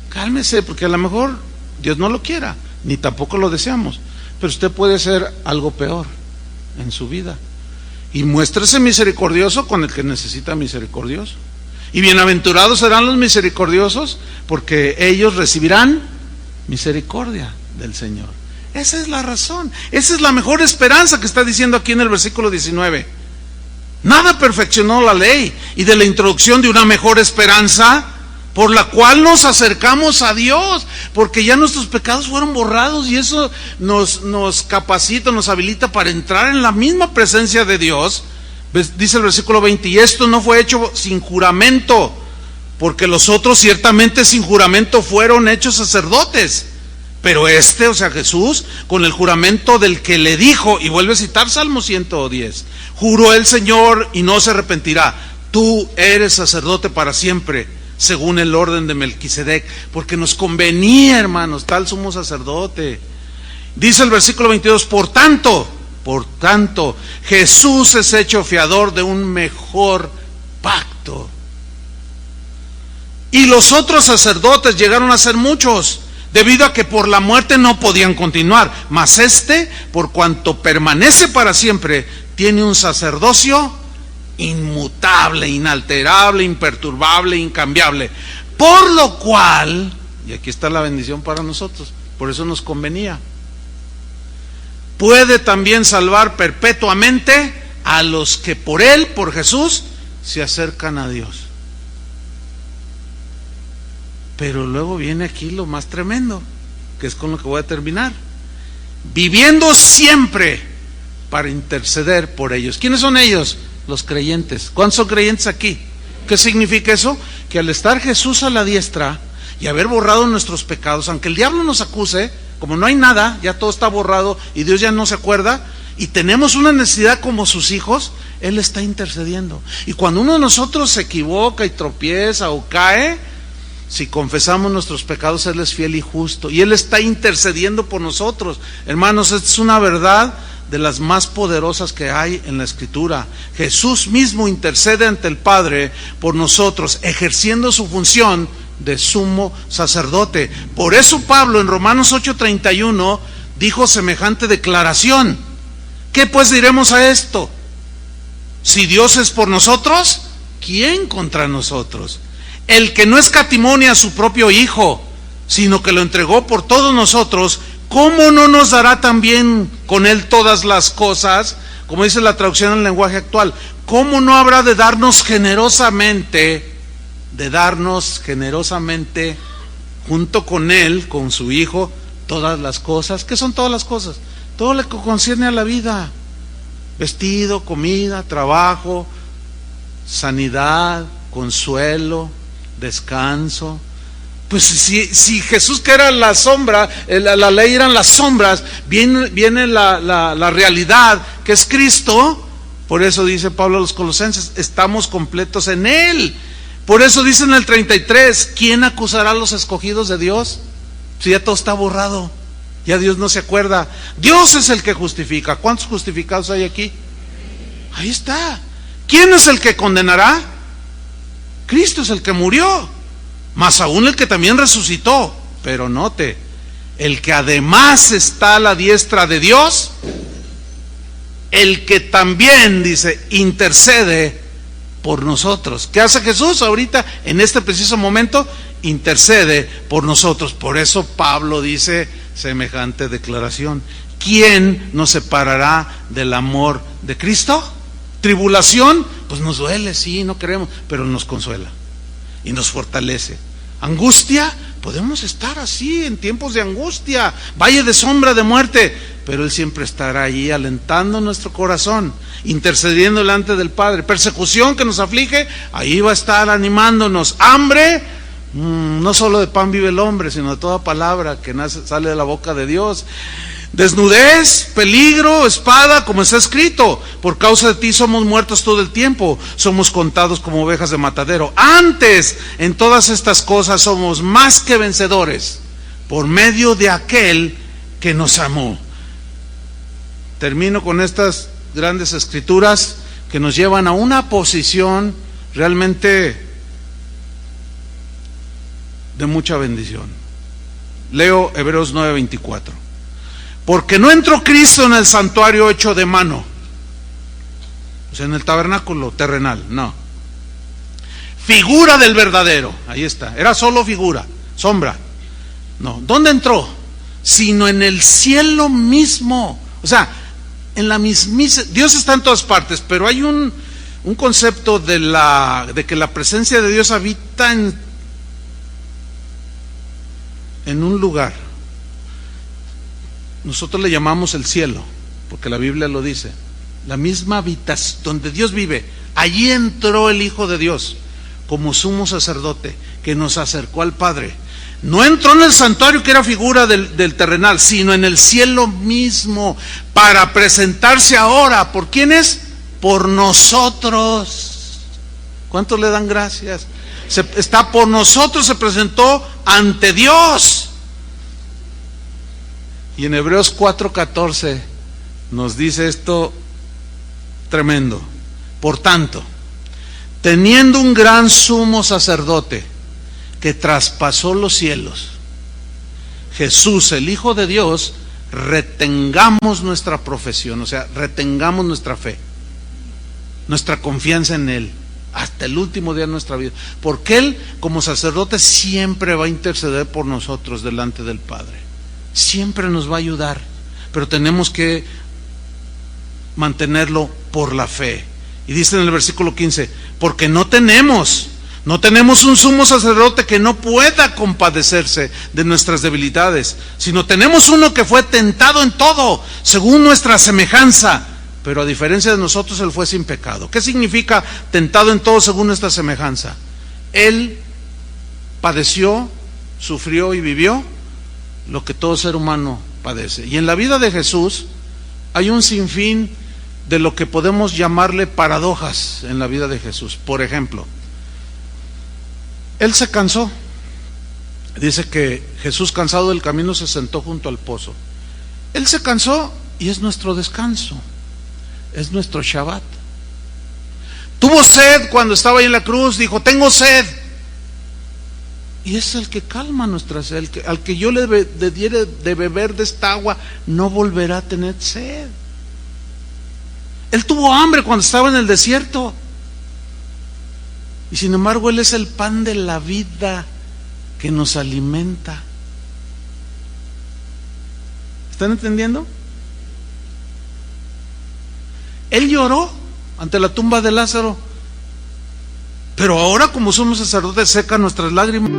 Cálmese, porque a lo mejor Dios no lo quiera, ni tampoco lo deseamos. Pero usted puede ser algo peor en su vida. Y muéstrese misericordioso con el que necesita misericordioso. Y bienaventurados serán los misericordiosos, porque ellos recibirán misericordia del Señor. Esa es la razón. Esa es la mejor esperanza que está diciendo aquí en el versículo 19. Nada perfeccionó la ley, y de la introducción de una mejor esperanza por la cual nos acercamos a Dios, porque ya nuestros pecados fueron borrados y eso nos capacita, nos habilita para entrar en la misma presencia de Dios. Dice el versículo 20, y esto no fue hecho sin juramento, porque los otros ciertamente sin juramento fueron hechos sacerdotes, pero o sea Jesús, con el juramento del que le dijo, y vuelve a citar Salmo 110, juró el Señor y no se arrepentirá, tú eres sacerdote para siempre, según el orden de Melquisedec, porque nos convenía, hermanos, tal sumo sacerdote. Dice el versículo 22, por tanto, Jesús es hecho fiador de un mejor pacto. Y los otros sacerdotes llegaron a ser muchos, debido a que por la muerte no podían continuar, mas por cuanto permanece para siempre, tiene un sacerdocio inmutable, inalterable, imperturbable, incambiable, por lo cual, y aquí está la bendición para nosotros, por eso nos convenía, puede también salvar perpetuamente a los que por Él, por Jesús, se acercan a Dios. Pero luego viene aquí lo más tremendo, que es con lo que voy a terminar, viviendo siempre para interceder por ellos. ¿Quiénes son ellos? Los creyentes. ¿Cuántos son creyentes aquí? ¿Qué significa eso? Que al estar Jesús a la diestra y haber borrado nuestros pecados, aunque el diablo nos acuse, como no hay nada, ya todo está borrado y Dios ya no se acuerda, y tenemos una necesidad como sus hijos, Él está intercediendo. Y cuando uno de nosotros se equivoca y tropieza o cae, si confesamos nuestros pecados, Él es fiel y justo, y Él está intercediendo por nosotros. Hermanos, esta es una verdad de las más poderosas que hay en la Escritura. Jesús mismo intercede ante el Padre por nosotros, ejerciendo su función de sumo sacerdote. Por eso Pablo en Romanos 8:31 dijo semejante declaración: ¿qué pues diremos a esto? Si Dios es por nosotros, ¿quién contra nosotros? El que no escatimó ni a su propio Hijo, sino que lo entregó por todos nosotros, ¿cómo no nos dará también con Él todas las cosas? Como dice la traducción en el lenguaje actual, ¿cómo no habrá de darnos generosamente junto con Él, con su Hijo, todas las cosas? ¿Qué son todas las cosas? Todo lo que concierne a la vida: vestido, comida, trabajo, sanidad, consuelo, descanso. Pues si Jesús, que era la sombra, la ley eran las sombras, viene la realidad, que es Cristo. Por eso dice Pablo a los Colosenses, estamos completos en Él. Por eso dice en el 33, ¿quién acusará a los escogidos de Dios? Si ya todo está borrado, ya Dios no se acuerda. Dios es el que justifica. ¿Cuántos justificados hay aquí? Ahí está. ¿Quién es el que condenará? Cristo es el que murió, más aún el que también resucitó. Pero note, el que además está a la diestra de Dios, el que también, dice, intercede por nosotros. ¿Qué hace Jesús ahorita, en este preciso momento? Intercede por nosotros. Por eso Pablo dice semejante declaración: ¿quién nos separará del amor de Cristo? ¿Tribulación? Pues nos duele, sí, no queremos, pero nos consuela y nos fortalece. ¿Angustia? Podemos estar así en tiempos de angustia, valle de sombra de muerte, pero Él siempre estará ahí alentando nuestro corazón, intercediendo delante del Padre. Persecución que nos aflige, ahí va a estar animándonos. Hambre, no solo de pan vive el hombre, sino de toda palabra que sale de la boca de Dios. Desnudez, peligro, espada, como está escrito: por causa de ti somos muertos todo el tiempo, somos contados como ovejas de matadero. Antes, en todas estas cosas somos más que vencedores por medio de aquel que nos amó. Termino con estas grandes escrituras que nos llevan a una posición realmente de mucha bendición. Leo Hebreos 9:24. Porque no entró Cristo en el santuario hecho de mano, o sea, en el tabernáculo terrenal, no. Figura del verdadero, ahí está, era solo figura, sombra. No, ¿dónde entró? Sino en el cielo mismo. O sea, en la mismísima. Dios está en todas partes, pero hay un concepto de que la presencia de Dios habita en un lugar. Nosotros le llamamos el cielo, porque la Biblia lo dice. La misma habitación donde Dios vive, allí entró el Hijo de Dios como sumo sacerdote que nos acercó al Padre. No entró en el santuario que era figura del terrenal, sino en el cielo mismo, para presentarse ahora. ¿Por quiénes? Por nosotros. ¿Cuántos le dan gracias? Está por nosotros, se presentó ante Dios. Y en Hebreos 4:14 nos dice esto tremendo: por tanto, teniendo un gran sumo sacerdote que traspasó los cielos, Jesús, el Hijo de Dios, retengamos nuestra profesión, o sea, retengamos nuestra fe, nuestra confianza en Él, hasta el último día de nuestra vida, porque Él, como sacerdote, siempre va a interceder por nosotros delante del Padre. Siempre nos va a ayudar, pero tenemos que mantenerlo por la fe. Y dice en el versículo 15: porque no tenemos un sumo sacerdote que no pueda compadecerse de nuestras debilidades, sino tenemos uno que fue tentado en todo, según nuestra semejanza, pero a diferencia de nosotros, Él fue sin pecado. ¿Qué significa tentado en todo según nuestra semejanza? Él padeció, sufrió y vivió lo que todo ser humano padece. Y en la vida de Jesús hay un sinfín de lo que podemos llamarle paradojas en la vida de Jesús. Por ejemplo, Él se cansó. Dice que Jesús, cansado del camino, se sentó junto al pozo. Él se cansó y es nuestro descanso, es nuestro Shabbat. Tuvo sed cuando estaba ahí en la cruz, dijo: tengo sed. Y es el que calma nuestra sed. Al que yo le diere de beber de esta agua, no volverá a tener sed. Él tuvo hambre cuando estaba en el desierto, y sin embargo Él es el pan de la vida que nos alimenta. ¿Están entendiendo? Él lloró ante la tumba de Lázaro, pero ahora, como somos sacerdotes, seca nuestras lágrimas.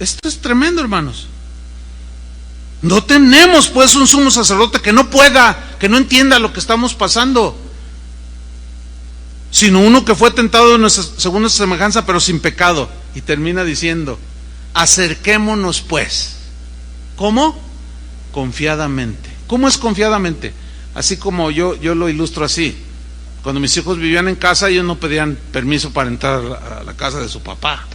Esto es tremendo, hermanos. No tenemos pues un sumo sacerdote que no pueda, que no entienda lo que estamos pasando, sino uno que fue tentado según nuestra semejanza, pero sin pecado. Y termina diciendo: acerquémonos pues. ¿Cómo? Confiadamente. ¿Cómo es confiadamente? Así como yo lo ilustro así. Cuando mis hijos vivían en casa, ellos no pedían permiso para entrar a la casa de su papá.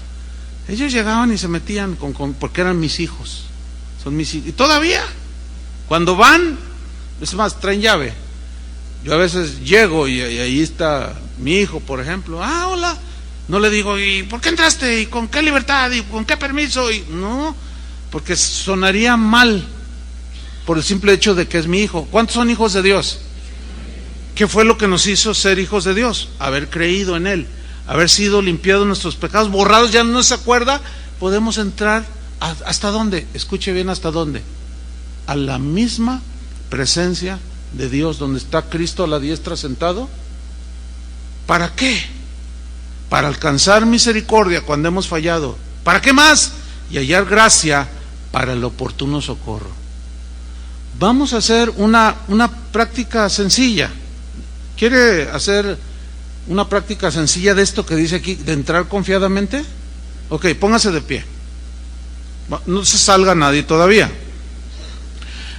Ellos llegaban y se metían porque eran mis hijos. Son mis hijos. Y todavía, cuando van, es más, traen llave. Yo a veces llego y ahí está mi hijo, por ejemplo. Ah, hola. No le digo, ¿y por qué entraste? ¿Y con qué libertad? ¿Y con qué permiso? Y no, porque sonaría mal por el simple hecho de que es mi hijo. ¿Cuántos son hijos de Dios? ¿Qué fue lo que nos hizo ser hijos de Dios? Haber creído en Él, haber sido limpiados nuestros pecados, borrados, ya no se acuerda. Podemos entrar ¿hasta dónde? Escuche bien, ¿hasta dónde? A la misma presencia de Dios, donde está Cristo a la diestra sentado. ¿Para qué? Para alcanzar misericordia cuando hemos fallado. ¿Para qué más? Y hallar gracia para el oportuno socorro. Vamos a hacer una práctica sencilla. ¿Quiere hacer una práctica sencilla de esto que dice aquí, de entrar confiadamente? Ok, póngase de pie. No se salga nadie todavía.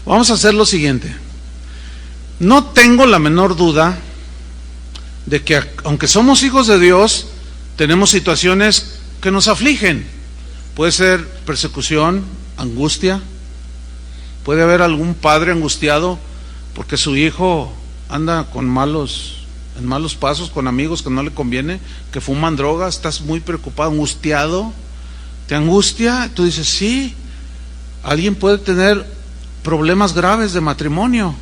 Vamos a hacer lo siguiente. No tengo la menor duda de que aunque somos hijos de Dios, tenemos situaciones que nos afligen. Puede ser persecución, angustia. Puede haber algún padre angustiado porque su hijo anda en malos pasos, con amigos que no le conviene, que fuman drogas. Estás muy preocupado, angustiado. ¿Te angustia? Tú dices, sí. Alguien puede tener problemas graves de matrimonio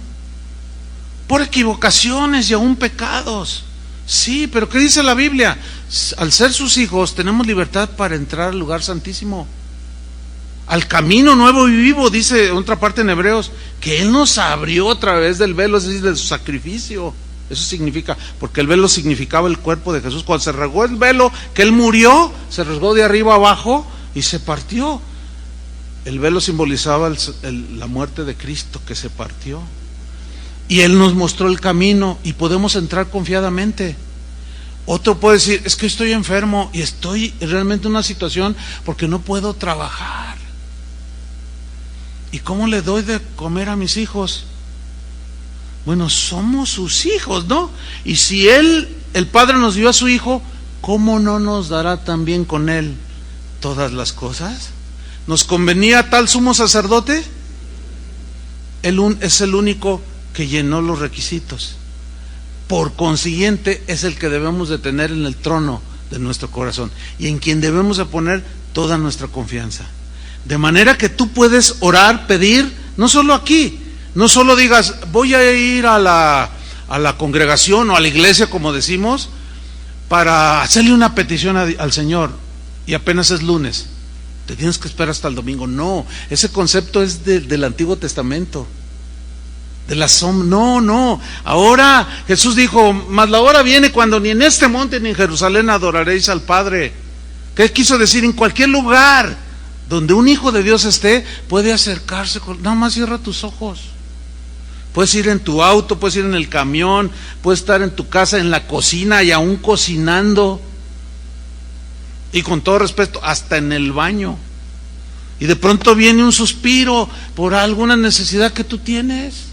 por equivocaciones y aún pecados. Sí, pero ¿qué dice la Biblia? Al ser sus hijos tenemos libertad para entrar al lugar santísimo, al camino nuevo y vivo. Dice otra parte en Hebreos que Él nos abrió a través del velo, es decir, de su sacrificio. Eso significa, porque el velo significaba el cuerpo de Jesús. Cuando se rasgó el velo, que Él murió, se rasgó de arriba abajo y se partió. El velo simbolizaba la muerte de Cristo, que se partió. Y Él nos mostró el camino y podemos entrar confiadamente. Otro puede decir, es que estoy enfermo y estoy realmente en una situación porque no puedo trabajar. ¿Y cómo le doy de comer a mis hijos? Bueno, somos sus hijos, ¿no? Y si Él, el Padre, nos dio a su Hijo, ¿cómo no nos dará también con Él todas las cosas? ¿Nos convenía tal sumo sacerdote? Él es el único que llenó los requisitos. Por consiguiente, es el que debemos de tener en el trono de nuestro corazón y en quien debemos de poner toda nuestra confianza. De manera que tú puedes orar, pedir, no solo aquí, no solo digas, voy a ir a la congregación o a la iglesia, como decimos, para hacerle una petición al Señor, y apenas es lunes, te tienes que esperar hasta el domingo. No, ese concepto es del Antiguo Testamento, de la sombra. No, ahora Jesús dijo, mas la hora viene cuando ni en este monte ni en Jerusalén adoraréis al Padre. ¿Qué quiso decir? En cualquier lugar donde un hijo de Dios esté, puede acercarse, nada más cierra tus ojos. Puedes ir en tu auto, puedes ir en el camión, puedes estar en tu casa, en la cocina y aún cocinando. Y con todo respeto, hasta en el baño. Y de pronto viene un suspiro por alguna necesidad que tú tienes.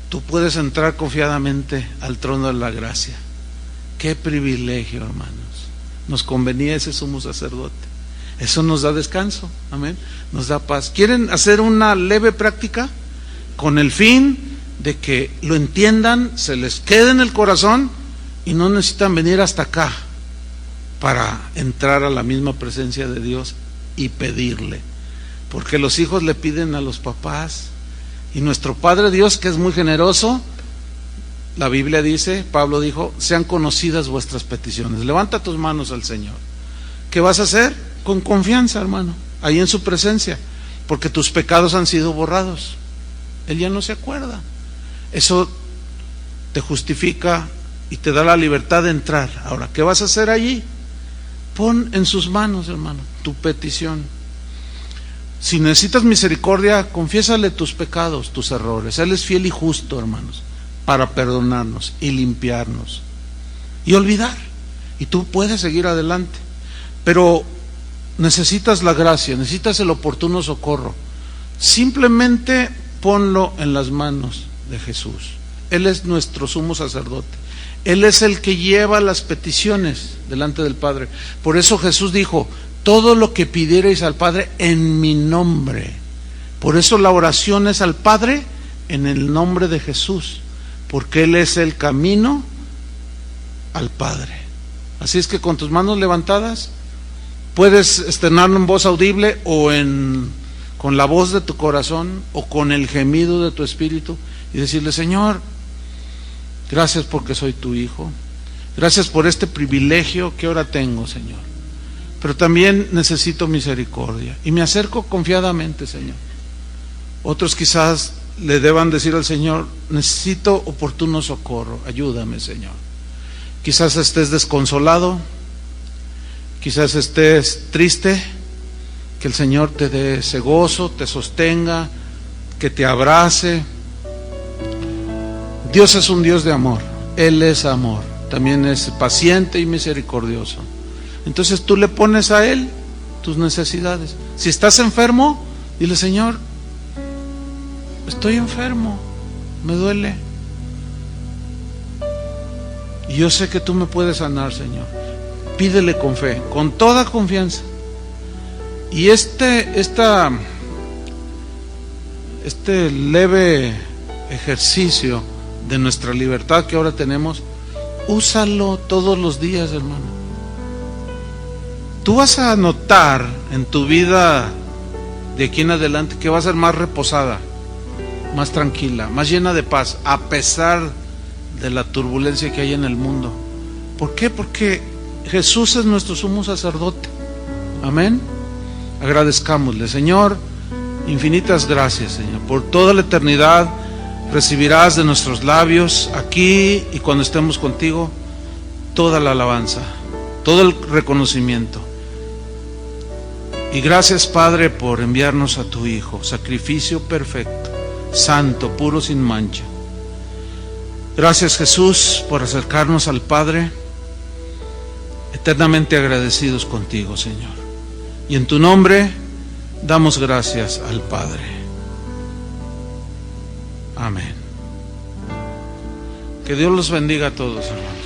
Tú puedes entrar confiadamente al trono de la gracia. Qué privilegio, hermanos. Nos convenía ese sumo sacerdote. Eso nos da descanso, amén. Nos da paz. ¿Quieren hacer una leve práctica? Con el fin de que lo entiendan, se les quede en el corazón y no necesitan venir hasta acá para entrar a la misma presencia de Dios y pedirle. Porque los hijos le piden a los papás. Y nuestro Padre Dios, que es muy generoso, la Biblia dice, Pablo dijo, sean conocidas vuestras peticiones. Levanta tus manos al Señor. ¿Qué vas a hacer? Con confianza, hermano, ahí en su presencia, porque tus pecados han sido borrados. Él ya no se acuerda. Eso te justifica y te da la libertad de entrar. Ahora, ¿qué vas a hacer allí? Pon en sus manos, hermano, tu petición. Si necesitas misericordia, confiésale tus pecados, tus errores. Él es fiel y justo, hermanos, para perdonarnos y limpiarnos y olvidar. Y tú puedes seguir adelante. Pero necesitas la gracia, necesitas el oportuno socorro. Simplemente ponlo en las manos de Jesús. Él es nuestro sumo sacerdote. Él es el que lleva las peticiones delante del Padre. Por eso Jesús dijo: todo lo que pidierais al Padre en mi nombre. Por eso la oración es al Padre en el nombre de Jesús, porque Él es el camino al Padre. Así es que con tus manos levantadas puedes externarlo en voz audible o con la voz de tu corazón o con el gemido de tu espíritu y decirle: Señor, gracias porque soy tu hijo, gracias por este privilegio que ahora tengo, Señor, pero también necesito misericordia y me acerco confiadamente, Señor. Otros quizás le deban decir al Señor: necesito oportuno socorro, ayúdame, Señor. Quizás estés desconsolado, quizás estés triste, que el Señor te dé ese gozo, te sostenga, que te abrace. Dios es un Dios de amor, Él es amor, también es paciente y misericordioso. Entonces tú le pones a Él tus necesidades. Si estás enfermo, dile: Señor, estoy enfermo, me duele, y yo sé que tú me puedes sanar, Señor. Pídele con fe, con toda confianza. Y este leve ejercicio de nuestra libertad que ahora tenemos, úsalo todos los días, hermano. Tú vas a notar en tu vida de aquí en adelante que va a ser más reposada, más tranquila, más llena de paz, a pesar de la turbulencia que hay en el mundo. ¿Por qué? Porque Jesús es nuestro sumo sacerdote. Amén. Agradezcámosle. Señor, infinitas gracias, Señor, por toda la eternidad. Recibirás de nuestros labios, aquí y cuando estemos contigo, toda la alabanza, todo el reconocimiento. Y gracias, Padre, por enviarnos a tu Hijo, sacrificio perfecto, santo, puro, sin mancha. Gracias, Jesús, por acercarnos al Padre, eternamente agradecidos contigo, Señor. Y en tu nombre damos gracias al Padre. Amén. Que Dios los bendiga a todos, hermanos.